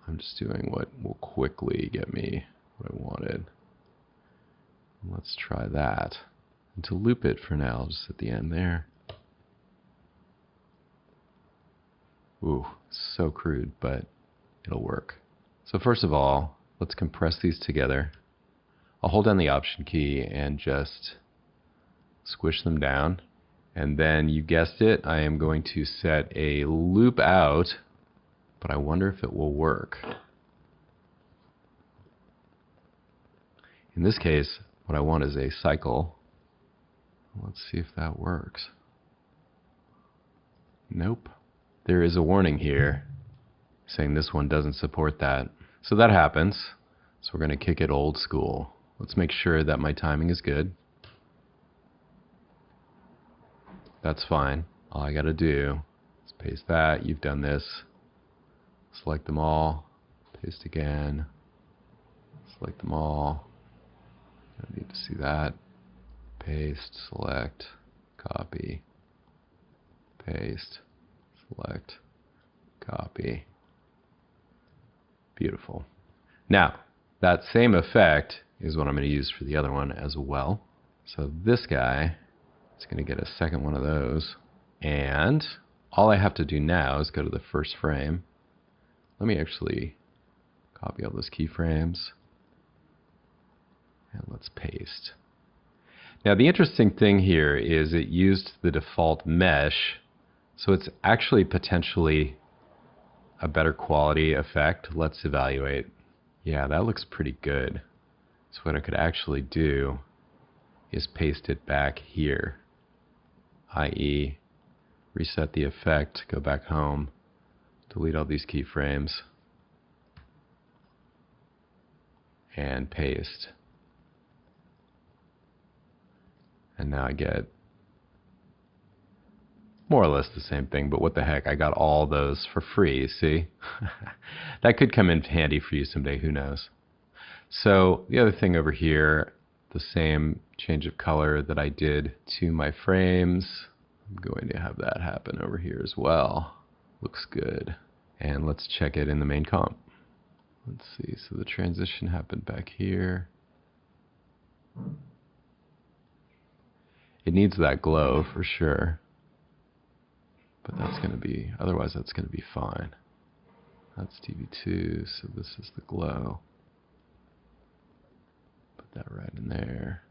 I'm just doing what will quickly get me what I wanted. Let's try that. And to loop it for now, I'll just at the end there. Ooh, so crude, but it'll work. So first of all, let's compress these together. I'll hold down the Option key and just squish them down. And then you guessed it, I am going to set a loop out, but I wonder if it will work. In this case, what I want is a cycle. Let's see if that works. Nope. There is a warning here. saying this one doesn't support that. So that happens. So we're going to kick it old school. Let's make sure that my timing is good. That's fine. All I got to do is paste that. You've done this. Select them all. Paste again. Select them all. I need to see that. Paste, select, copy, paste, select, copy. Beautiful. Now, that same effect is what I'm going to use for the other one as well. So this guy is going to get a second one of those. And all I have to do now is go to the first frame. Let me actually copy all those keyframes. And let's paste. Now the interesting thing here is it used the default mesh, so it's actually potentially a better quality effect. Let's evaluate. Yeah, that looks pretty good. So what I could actually do is paste it back here, i.e. reset the effect, go back home, delete all these keyframes, and paste. And now I get more or less the same thing, but what the heck, I got all those for free, see? That could come in handy for you someday, who knows? So the other thing over here, the same change of color that I did to my frames, I'm going to have that happen over here as well. Looks good. And let's check it in the main comp. Let's see, so the transition happened back here. It needs that glow for sure, but that's going to be, otherwise that's going to be fine. That's TV2, so this is the glow. Put that right in there,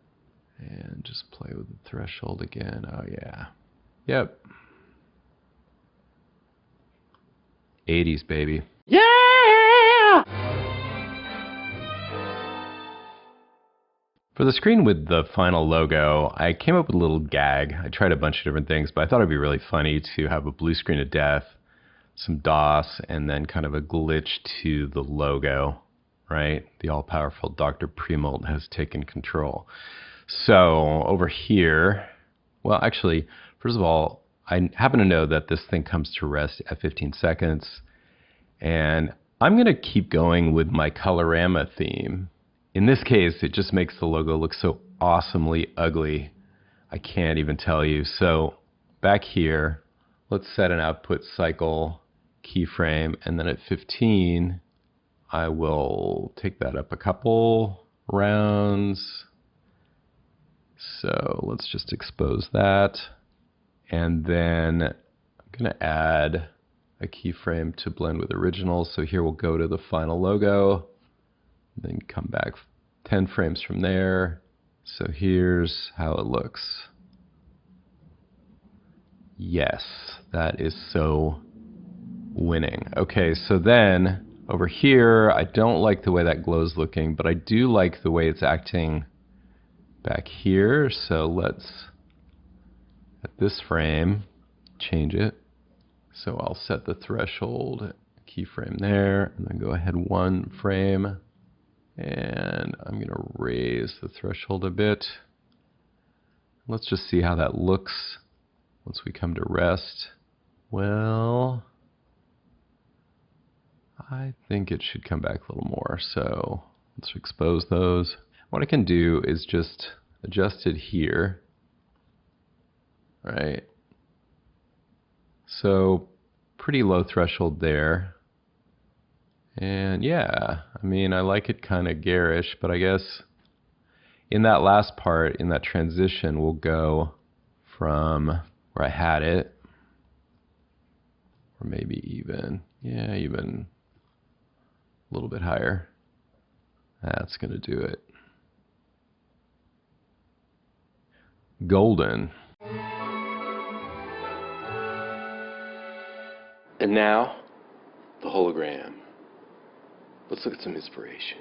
and just play with the threshold again. Oh yeah. Yep. 80s, baby. Yeah! For the screen with the final logo, I came up with a little gag. I tried a bunch of different things, but I thought it'd be really funny to have a blue screen of death, some DOS, and then kind of a glitch to the logo, right? The all-powerful Dr. Primold has taken control. So over here, well, actually, first of all, I happen to know that this thing comes to rest at 15 seconds, and I'm going to keep going with my Colorama theme. In this case, it just makes the logo look so awesomely ugly. I can't even tell you. So back here, let's set an output cycle keyframe, and then at 15, I will take that up a couple rounds. So let's just expose that. And then I'm going to add a keyframe to blend with original. So here we'll go to the final logo. Then come back 10 frames from there. So here's how it looks. Yes, that is so winning. Okay, so then over here, I don't like the way that glow's looking, but I do like the way it's acting back here. So let's, at this frame, change it. So I'll set the threshold keyframe there, and then go ahead one frame. And I'm going to raise the threshold a bit. Let's just see how that looks once we come to rest. Well, I think it should come back a little more. So let's expose those. What I can do is just adjust it here. Right. So pretty low threshold there. And yeah, I mean, I like it kind of garish, but I guess in that last part, in that transition, we'll go from where I had it, or maybe even, yeah, even a little bit higher. That's going to do it. Golden. And now, the hologram. Let's look at some inspiration.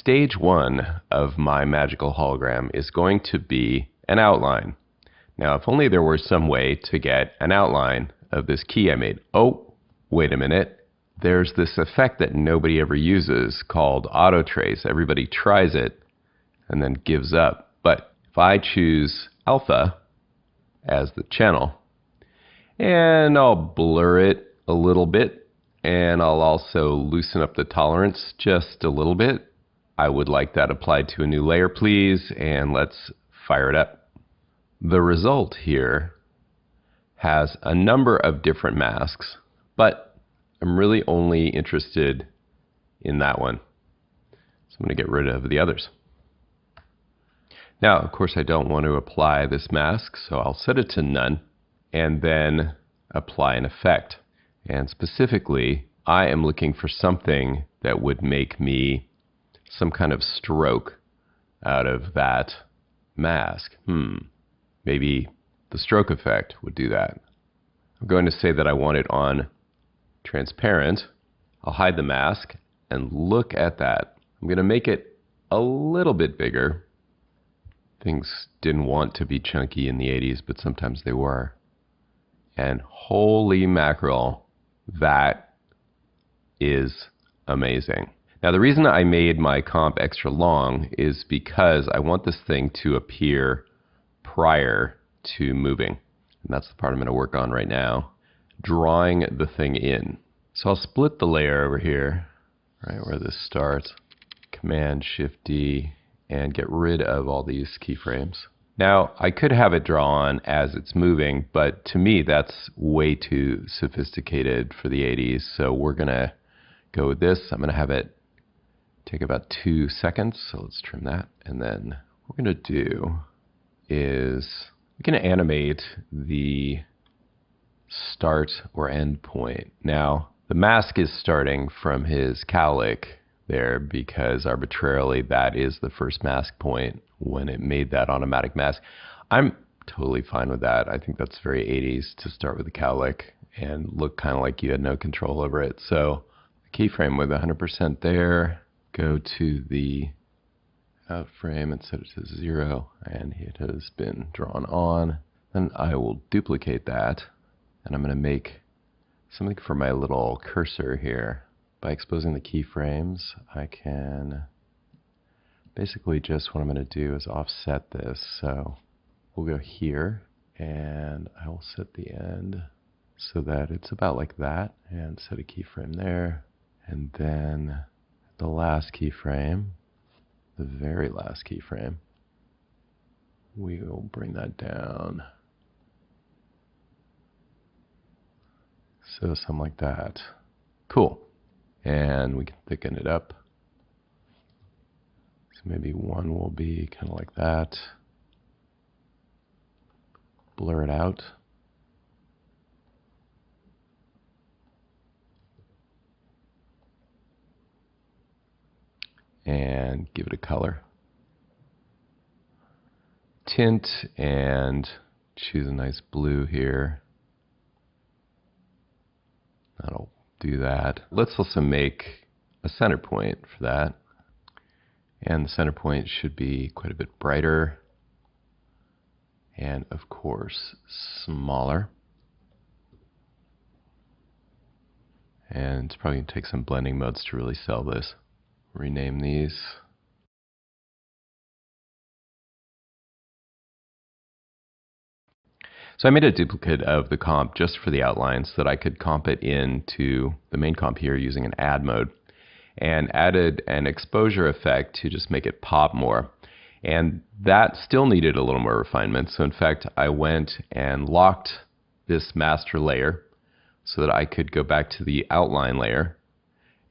stage one of my magical hologram is going to be an outline. Now, if only there were some way to get an outline of this key I made. Oh, wait a minute. There's this effect that nobody ever uses called auto trace. Everybody tries it and then gives up. But if I choose alpha as the channel, and I'll blur it a little bit, and I'll also loosen up the tolerance just a little bit. I would like that applied to a new layer, please, and let's fire it up. The result here has a number of different masks, but I'm really only interested in that one. So I'm going to get rid of the others. Now, of course, I don't want to apply this mask, so I'll set it to none and then apply an effect. And specifically, I am looking for something that would make me some kind of stroke out of that mask. Maybe the stroke effect would do that. I'm going to say that I want it on transparent. I'll hide the mask and look at that. I'm going to make it a little bit bigger. Things didn't want to be chunky in the 80s, but sometimes they were. And holy mackerel, that is amazing. Now, the reason I made my comp extra long is because I want this thing to appear prior to moving. And that's the part I'm going to work on right now, drawing the thing in. So I'll split the layer over here, right where this starts, Command-Shift-D, and get rid of all these keyframes. Now, I could have it draw on as it's moving, but to me, that's way too sophisticated for the 80s. So we're going to go with this. I'm going to have it take about 2 seconds. So let's trim that. And then what we're going to do is we can animate the start or end point. Now, the mask is starting from his cowlick there because arbitrarily that is the first mask point when it made that automatic mask. I'm totally fine with that. I think that's very 80s to start with the cowlick and look kind of like you had no control over it. So keyframe with 100% there, go to the out frame and set it to 0, and it has been drawn on. Then I will duplicate that, and I'm going to make something for my little cursor here. By exposing the keyframes, I can basically just what I'm going to do is offset this. So we'll go here, and I will set the end so that it's about like that, and set a keyframe there. And then the last keyframe, the very last keyframe, we will bring that down. So something like that. Cool. And we can thicken it up. So maybe one will be kind of like that. Blur it out. And give it a color. Tint and choose a nice blue here. That'll do that. Let's also make a center point for that. And the center point should be quite a bit brighter. And of course, smaller. And it's probably going to take some blending modes to really sell this. Rename these. So I made a duplicate of the comp just for the outline so that I could comp it into the main comp here using an add mode, and added an exposure effect to just make it pop more. And that still needed a little more refinement. So in fact, I went and locked this master layer so that I could go back to the outline layer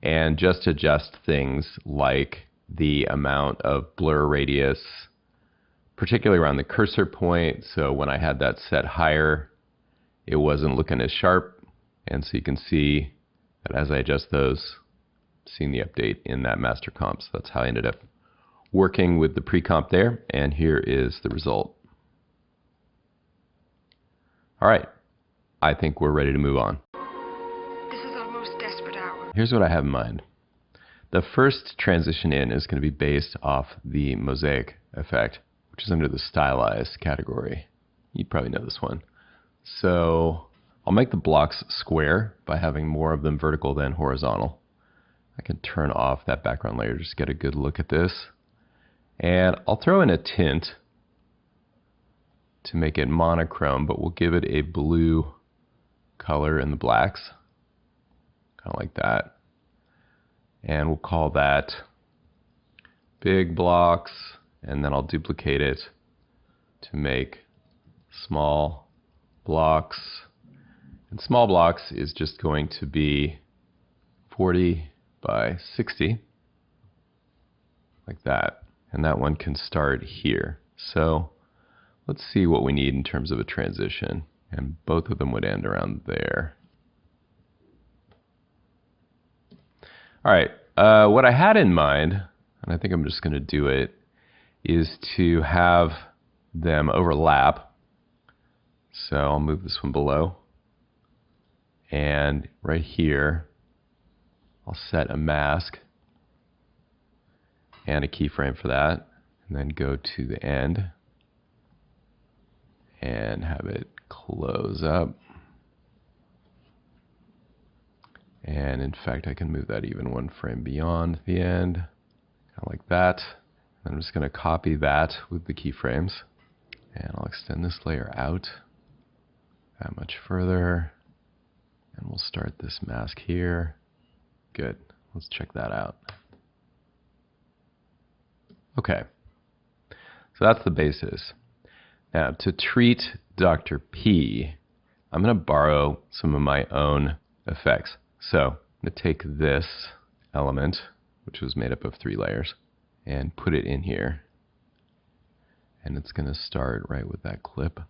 and just adjust things like the amount of blur radius, particularly around the cursor point. So when I had that set higher, it wasn't looking as sharp. And so you can see that as I adjust those, seeing the update in that master comp. So that's how I ended up working with the pre-comp there. And here is the result. All right, I think we're ready to move on. This is our most desperate hour. Here's what I have in mind. The first transition in is going to be based off the mosaic effect, which is under the stylized category. You probably know this one. So I'll make the blocks square by having more of them vertical than horizontal. I can turn off that background layer just to get a good look at this. And I'll throw in a tint to make it monochrome, but we'll give it a blue color in the blacks, kind of like that. And we'll call that big blocks, and then I'll duplicate it to make small blocks. And small blocks is just going to be 40 by 60, like that. And that one can start here. So let's see what we need in terms of a transition. And both of them would end around there. All right, what I had in mind, and I think I'm just going to do it, is to have them overlap. So I'll move this one below. And right here, I'll set a mask and a keyframe for that. And then go to the end and have it close up. And in fact, I can move that even one frame beyond the end, kind of like that. I'm just going to copy that with the keyframes. And I'll extend this layer out that much further. And we'll start this mask here. Good. Let's check that out. Okay. So that's the basis. Now, to treat Dr. P, I'm going to borrow some of my own effects. So I'm going to take this element, which was made up of 3 layers, and put it in here. And it's going to start right with that clip.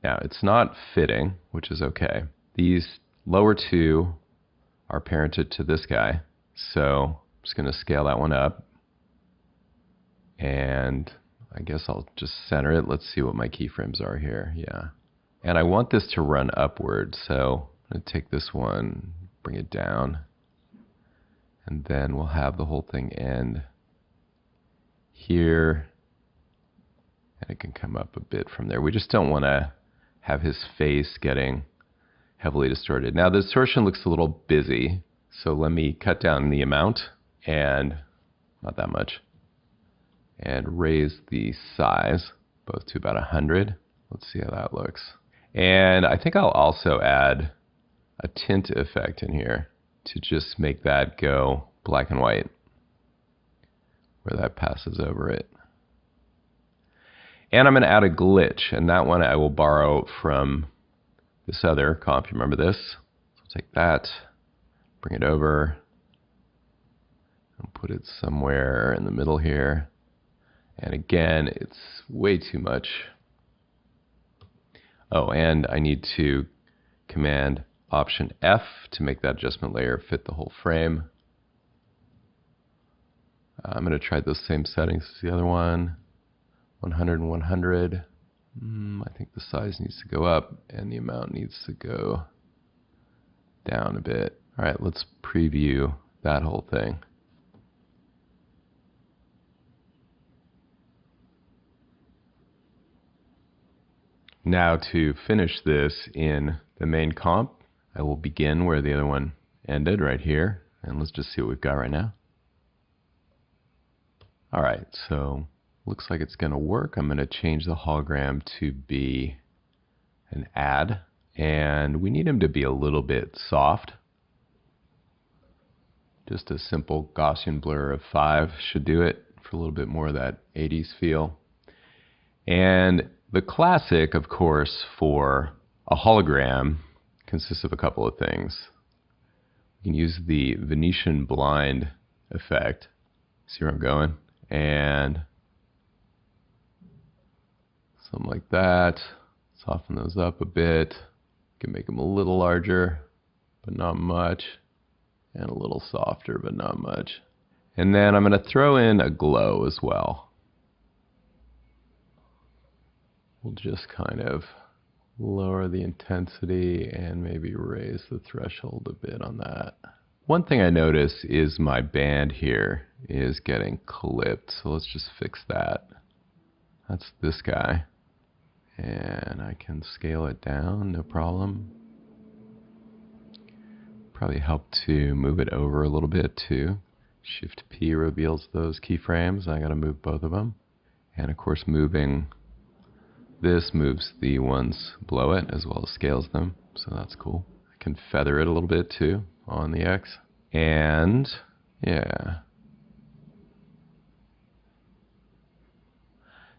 Now, it's not fitting, which is okay. These lower 2 are parented to this guy. So I'm just going to scale that one up. And I guess I'll just center it. Let's see what my keyframes are here. Yeah. And I want this to run upward. So I'm going to take this one, bring it down. And then we'll have the whole thing end here. And it can come up a bit from there. We just don't want to have his face getting heavily distorted. Now the distortion looks a little busy. So let me cut down the amount, and not that much, and raise the size both to about 100. Let's see how that looks. And I think I'll also add a tint effect in here to just make that go black and white where that passes over it. And I'm going to add a glitch, and that one I will borrow from this other comp. You remember this? So I'll take that, bring it over, and put it somewhere in the middle here. And again, it's way too much. Oh, and I need to Command Option F to make that adjustment layer fit the whole frame. I'm going to try those same settings as the other one. 100 and 100. I think the size needs to go up and the amount needs to go down a bit. All right, let's preview that whole thing. Now to finish this in the main comp, I will begin where the other one ended, right here. And let's just see what we've got right now. All right, so looks like it's going to work. I'm going to change the hologram to be an add, and we need him to be a little bit soft. Just a simple Gaussian blur of 5 should do it for a little bit more of that 80s feel. And the classic, of course, for a hologram consists of a couple of things. You can use the Venetian blind effect. See where I'm going? And something like that. Soften those up a bit. You can make them a little larger, but not much. And a little softer, but not much. And then I'm going to throw in a glow as well. We'll just kind of lower the intensity and maybe raise the threshold a bit on that. One thing I notice is my band here is getting clipped. So let's just fix that. That's this guy. And I can scale it down, no problem. Probably help to move it over a little bit too. Shift P reveals those keyframes. I gotta move both of them. And of course moving this moves the ones below it as well as scales them. So that's cool. I can feather it a little bit too on the X. And yeah.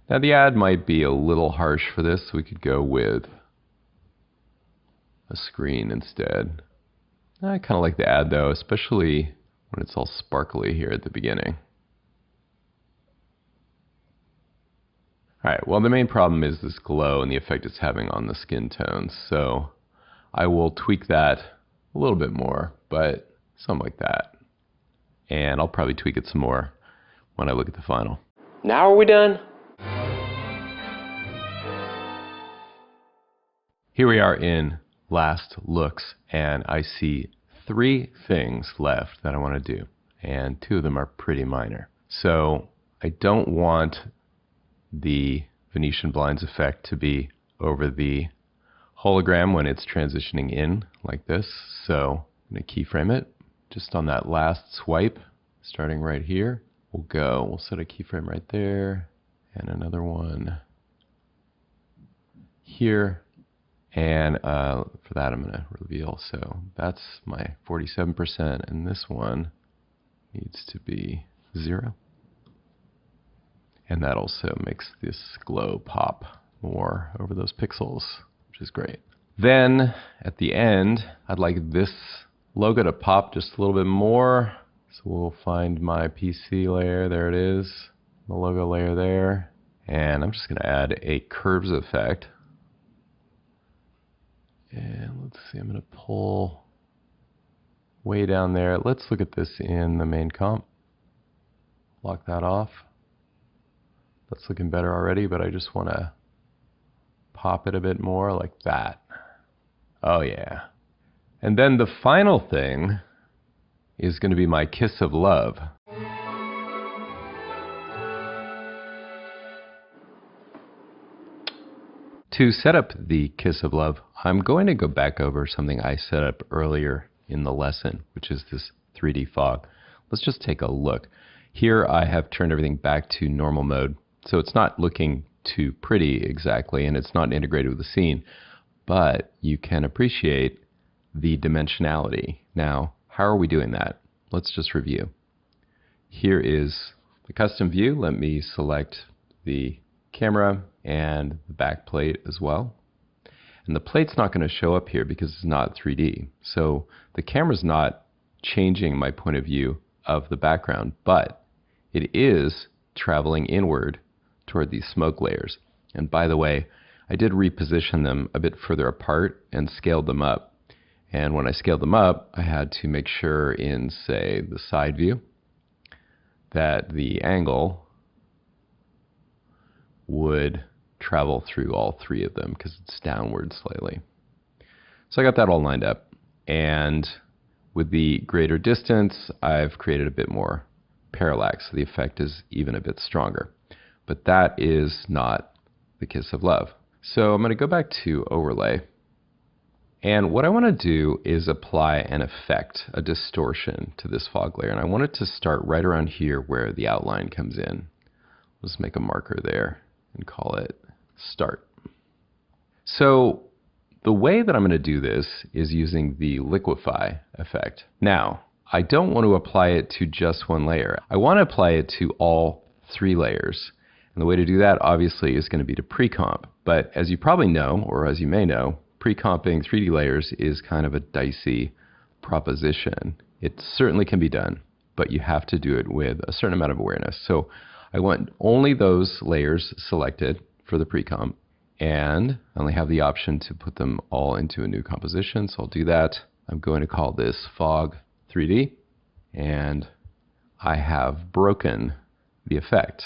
Now the ad might be a little harsh for this. We could go with a screen instead. I kind of like the ad though, especially when it's all sparkly here at the beginning. Alright, well the main problem is this glow and the effect it's having on the skin tones. So I will tweak that a little bit more, but something like that. And I'll probably tweak it some more when I look at the final. Now are we done? Here we are in last looks, and I see 3 things left that I want to do, and 2 of them are pretty minor. So I don't want the Venetian blinds effect to be over the hologram when it's transitioning in like this. So I'm going to keyframe it just on that last swipe, starting right here. We'll set a keyframe right there, and another one here. And for that, I'm going to reveal. So that's my 47%, and this one needs to be 0. And that also makes this glow pop more over those pixels, which is great. Then at the end, I'd like this logo to pop just a little bit more. So we'll find my PC layer. There it is, the logo layer there. And I'm just going to add a curves effect. And let's see, I'm going to pull way down there. Let's look at this in the main comp. Lock that off. That's looking better already, but I just want to pop it a bit more like that. Oh yeah. And then the final thing is going to be my kiss of love. To set up the kiss of love, I'm going to go back over something I set up earlier in the lesson, which is this 3D fog. Let's just take a look. Here I have turned everything back to normal mode, so it's not looking too pretty exactly, and it's not integrated with the scene, but you can appreciate the dimensionality. Now, how are we doing that? Let's just review. Here is the custom view. Let me select the camera and the back plate as well. And the plate's not going to show up here because it's not 3D. So the camera's not changing my point of view of the background, but it is traveling inward toward these smoke layers. And by the way, I did reposition them a bit further apart and scaled them up. And when I scaled them up, I had to make sure in, say, the side view that the angle would travel through all 3 of them because it's downward slightly. So I got that all lined up. And with the greater distance, I've created a bit more parallax, so the effect is even a bit stronger. But that is not the kiss of love. So I'm going to go back to overlay. And what I want to do is apply an effect, a distortion to this fog layer. And I want it to start right around here where the outline comes in. Let's make a marker there and call it start. So the way that I'm going to do this is using the liquefy effect. Now, I don't want to apply it to just one layer. I want to apply it to all 3 layers. And the way to do that, obviously, is going to be to pre-comp. But as you probably know, or as you may know, pre-comping 3D layers is kind of a dicey proposition. It certainly can be done, but you have to do it with a certain amount of awareness. So I want only those layers selected for the pre-comp, and I only have the option to put them all into a new composition, so I'll do that. I'm going to call this Fog 3D, and I have broken the effect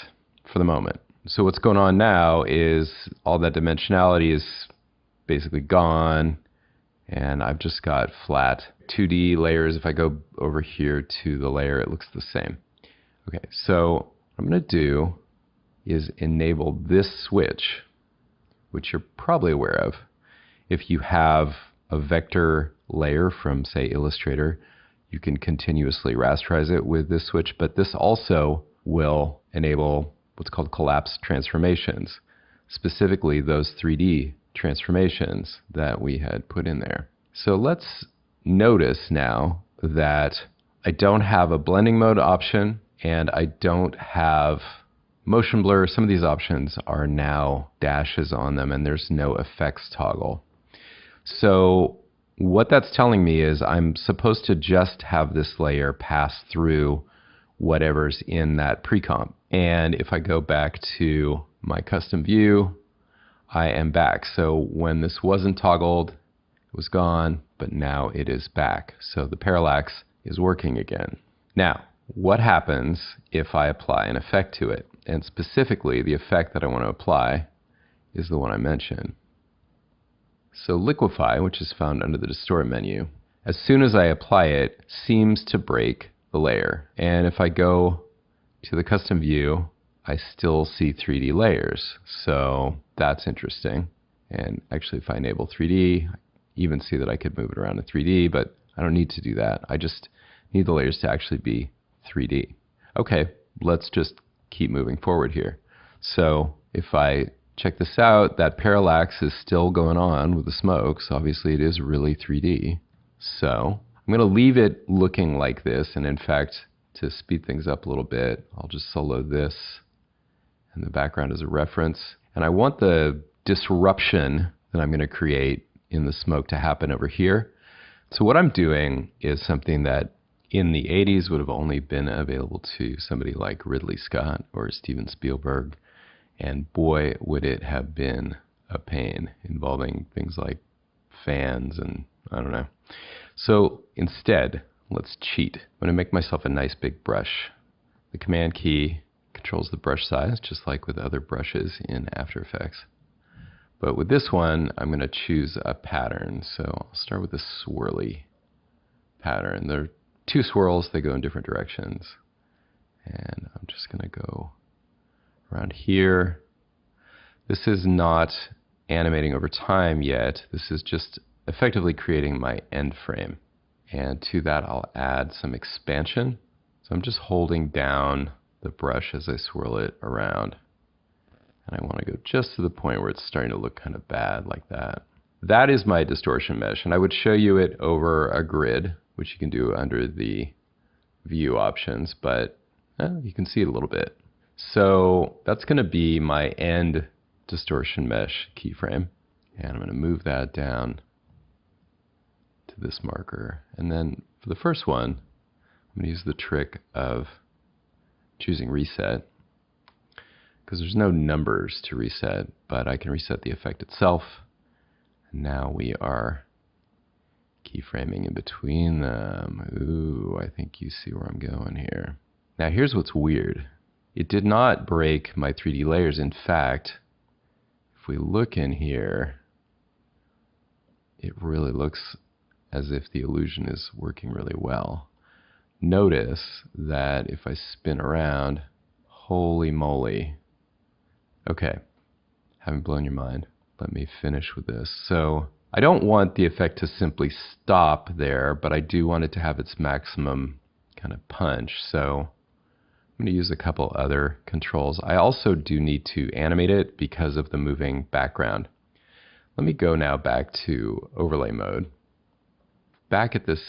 for the moment. So what's going on now is all that dimensionality is basically gone, and I've just got flat 2D layers. If I go over here to the layer, it looks the same. Okay, so what I'm going to do is enable this switch, which you're probably aware of. If you have a vector layer from, say, Illustrator, you can continuously rasterize it with this switch, but this also will enable what's called collapse transformations, specifically those 3D transformations that we had put in there. So let's notice now that I don't have a blending mode option and I don't have motion blur. Some of these options are now dashes on them and there's no effects toggle. So what that's telling me is I'm supposed to just have this layer pass through whatever's in that pre-comp. And if I go back to my custom view, I am back. So when this wasn't toggled, it was gone, but now it is back. So the parallax is working again. Now, what happens if I apply an effect to it? And specifically, the effect that I want to apply is the one I mentioned. So Liquify, which is found under the Distort menu, as soon as I apply it, seems to break the layer. And if I go to the custom view, I still see 3D layers. So that's interesting. And actually, if I enable 3D, I even see that I could move it around in 3D, but I don't need to do that. I just need the layers to actually be 3D. Okay, let's just keep moving forward here. So if I check this out, that parallax is still going on with the smoke, so obviously it is really 3D. So I'm going to leave it looking like this, and in fact, to speed things up a little bit, I'll just solo this in the background as a reference. And I want the disruption that I'm going to create in the smoke to happen over here. So what I'm doing is something that in the 80s would have only been available to somebody like Ridley Scott or Steven Spielberg. And boy, would it have been a pain involving things like fans and I don't know. So instead, let's cheat. I'm going to make myself a nice big brush. The Command key controls the brush size, just like with other brushes in After Effects. But with this one, I'm going to choose a pattern. So I'll start with a swirly pattern. There are two swirls, they go in different directions. And I'm just going to go around here. This is not animating over time yet. This is just effectively creating my end frame. And to that, I'll add some expansion. So I'm just holding down the brush as I swirl it around. And I want to go just to the point where it's starting to look kind of bad like that. That is my distortion mesh. And I would show you it over a grid, which you can do under the view options, but you can see it a little bit. So that's going to be my end distortion mesh keyframe. And I'm going to move that down to this marker. And then for the first one, I'm going to use the trick of choosing reset, because there's no numbers to reset, but I can reset the effect itself. And now we are keyframing in between them. Ooh, I think you see where I'm going here. Now here's what's weird. It did not break my 3D layers. In fact, if we look in here, it really looks as if the illusion is working really well. Notice that if I spin around, holy moly. Okay, haven't blown your mind. Let me finish with this. So I don't want the effect to simply stop there, but I do want it to have its maximum kind of punch. So I'm going to use a couple other controls. I also do need to animate it because of the moving background. Let me go now back to overlay mode. Back at this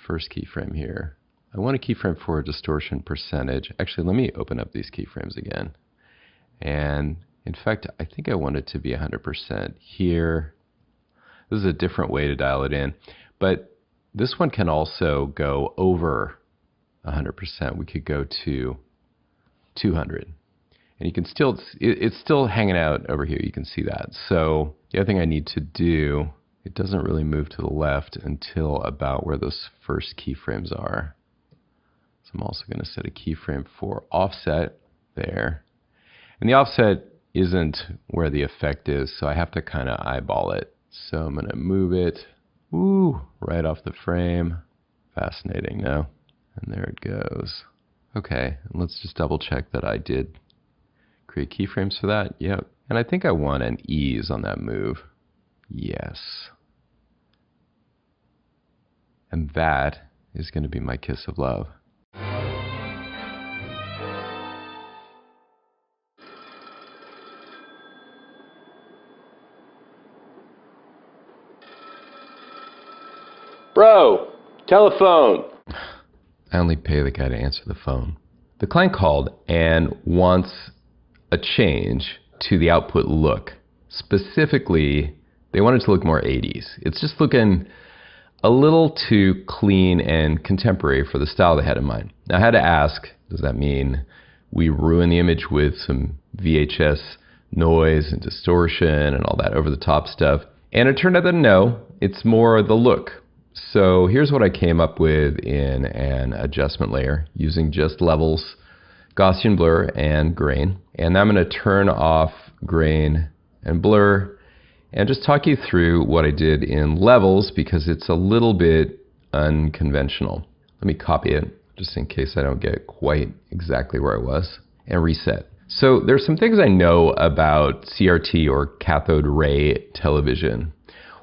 first keyframe here, I want a keyframe for a distortion percentage. Actually, let me open up these keyframes again. And in fact, I think I want it to be 100% here. This is a different way to dial it in. But this one can also go over 100%. We could go to 200. And you can still, it's still hanging out over here. You can see that. So the other thing I need to do, it doesn't really move to the left until about where those first keyframes are. So I'm also going to set a keyframe for offset there. And the offset isn't where the effect is, so I have to kind of eyeball it. So I'm going to move it Ooh, right off the frame. Fascinating, no? And there it goes. Okay, let's just double check that I did create keyframes for that. Yep. And I think I want an ease on that move. Yes. And that is going to be my kiss of love. Bro, telephone. I only pay the guy to answer the phone. The client called and wants a change to the output look. Specifically, they want it to look more 80s. It's just looking a little too clean and contemporary for the style they had in mind. Now, I had to ask, does that mean we ruin the image with some VHS noise and distortion and all that over-the-top stuff? And it turned out that no, it's more the look. So here's what I came up with in an adjustment layer using just levels, Gaussian blur, and grain. And I'm going to turn off grain and blur and just talk you through what I did in levels because it's a little bit unconventional. Let me copy it just in case I don't get quite exactly where I was and reset. So there's some things I know about CRT or cathode ray television.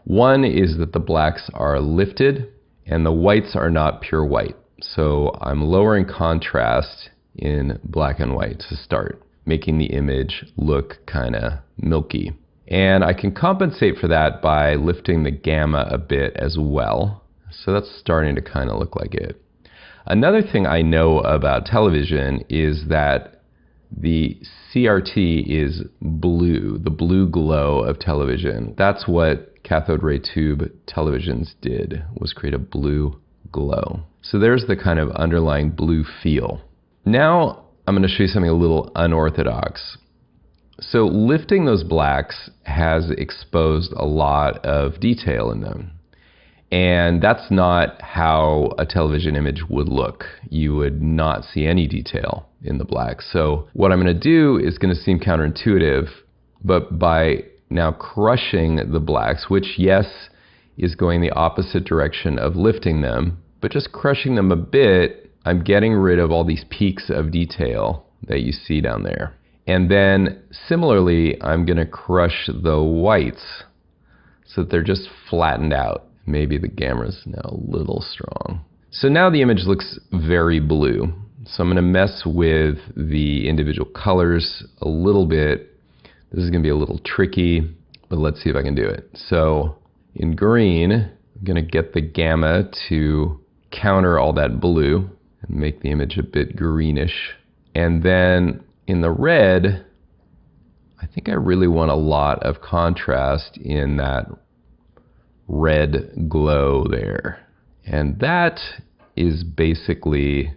One is that the blacks are lifted and the whites are not pure white. So I'm lowering contrast in black and white to start, making the image look kind of milky. And I can compensate for that by lifting the gamma a bit as well. So that's starting to kind of look like it. Another thing I know about television is that the CRT is blue, the blue glow of television. That's what cathode ray tube televisions did, was create a blue glow. So there's the kind of underlying blue feel. Now I'm going to show you something a little unorthodox. So lifting those blacks has exposed a lot of detail in them. And that's not how a television image would look. You would not see any detail in the blacks. So what I'm going to do is going to seem counterintuitive, but by now crushing the blacks, which yes, is going the opposite direction of lifting them, but just crushing them a bit, I'm getting rid of all these peaks of detail that you see down there. And then similarly, I'm going to crush the whites so that they're just flattened out. Maybe the gamma's now a little strong. So now the image looks very blue. So I'm going to mess with the individual colors a little bit. This is going to be a little tricky, but let's see if I can do it. So in green, I'm going to get the gamma to counter all that blue and make the image a bit greenish. And then in the red, I think I really want a lot of contrast in that red glow there. And that is basically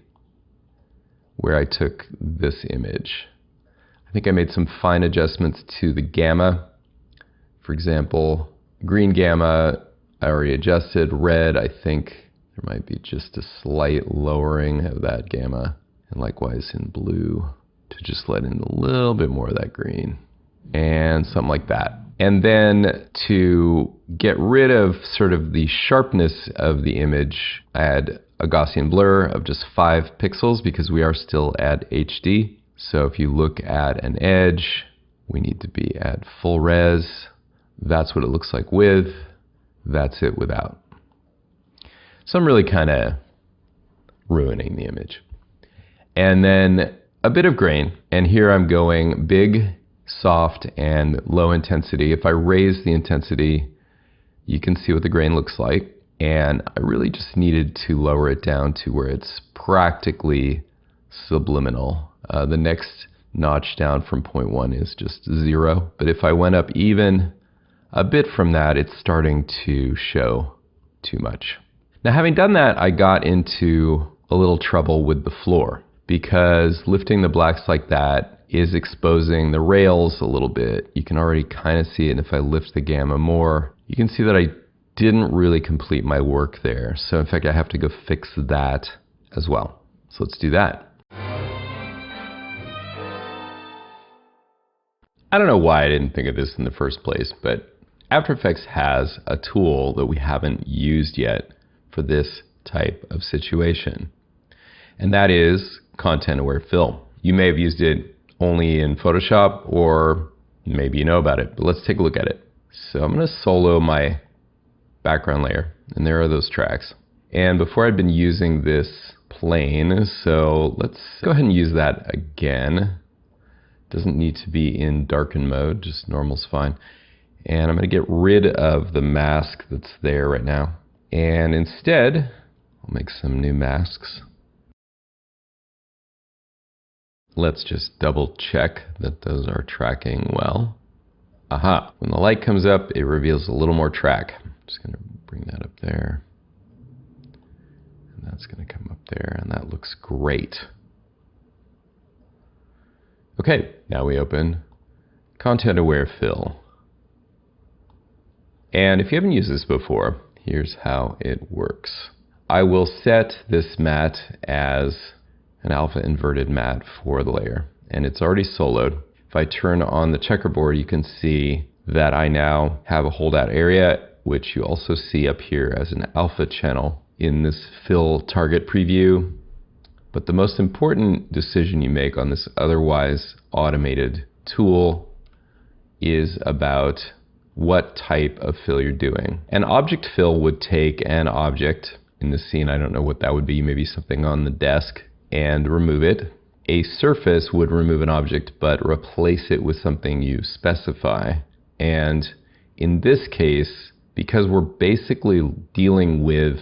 where I took this image. I think I made some fine adjustments to the gamma. For example, green gamma, I already adjusted. Red, I think there might be just a slight lowering of that gamma. And likewise in blue, to just let in a little bit more of that green. And something like that. And then to get rid of sort of the sharpness of the image, I had a Gaussian blur of just 5 pixels because we are still at HD. So if you look at an edge, we need to be at full res. That's what it looks like with. That's it without. So I'm really kind of ruining the image. And then a bit of grain. And here I'm going big, soft, and low intensity. If I raise the intensity, you can see what the grain looks like. And I really just needed to lower it down to where it's practically subliminal. The next notch down from 0.1 is just 0. But if I went up even a bit from that, it's starting to show too much. Now, having done that, I got into a little trouble with the floor because lifting the blacks like that is exposing the rails a little bit. You can already kind of see it. And if I lift the gamma more, you can see that I didn't really complete my work there. So in fact, I have to go fix that as well. So let's do that. I don't know why I didn't think of this in the first place, but After Effects has a tool that we haven't used yet for this type of situation, and that is Content-Aware Fill. You may have used it only in Photoshop, or maybe you know about it, but let's take a look at it. So I'm going to solo my background layer, and there are those tracks. And before I'd been using this plane, so let's go ahead and use that again. Doesn't need to be in darken mode, just normal's fine. And I'm going to get rid of the mask that's there right now. And instead, I'll make some new masks. Let's just double check that those are tracking well. Aha, when the light comes up, it reveals a little more track. I'm just going to bring that up there. And that's going to come up there, and that looks great. Okay, now we open Content-Aware Fill. And if you haven't used this before, here's how it works. I will set this matte as an alpha inverted matte for the layer, and it's already soloed. If I turn on the checkerboard, you can see that I now have a holdout area, which you also see up here as an alpha channel in this fill target preview. But the most important decision you make on this otherwise automated tool is about what type of fill you're doing. An object fill would take an object in the scene, I don't know what that would be, maybe something on the desk, and remove it. A surface would remove an object but replace it with something you specify. And in this case, because we're basically dealing with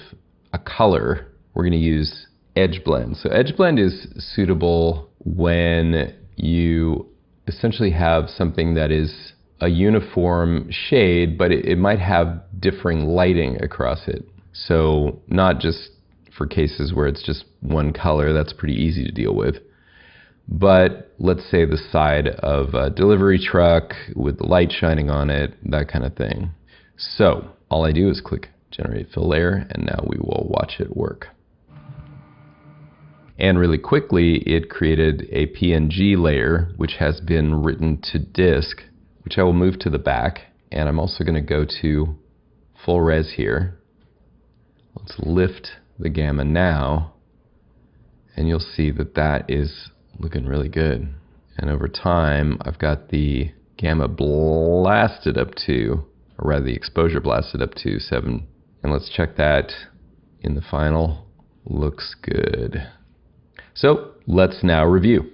a color, we're going to use edge blend. So edge blend is suitable when you essentially have something that is a uniform shade, but it might have differing lighting across it. So not just for cases where it's just one color, that's pretty easy to deal with. But let's say the side of a delivery truck with the light shining on it, that kind of thing. So all I do is click Generate Fill Layer, and now we will watch it work. And really quickly, it created a PNG layer, which has been written to disk, which I will move to the back. And I'm also going to go to full res here. Let's lift the gamma now, and you'll see that that is looking really good. And over time, I've got the gamma blasted up to, or rather the exposure blasted up to 7. And let's check that in the final. Looks good. So let's now review.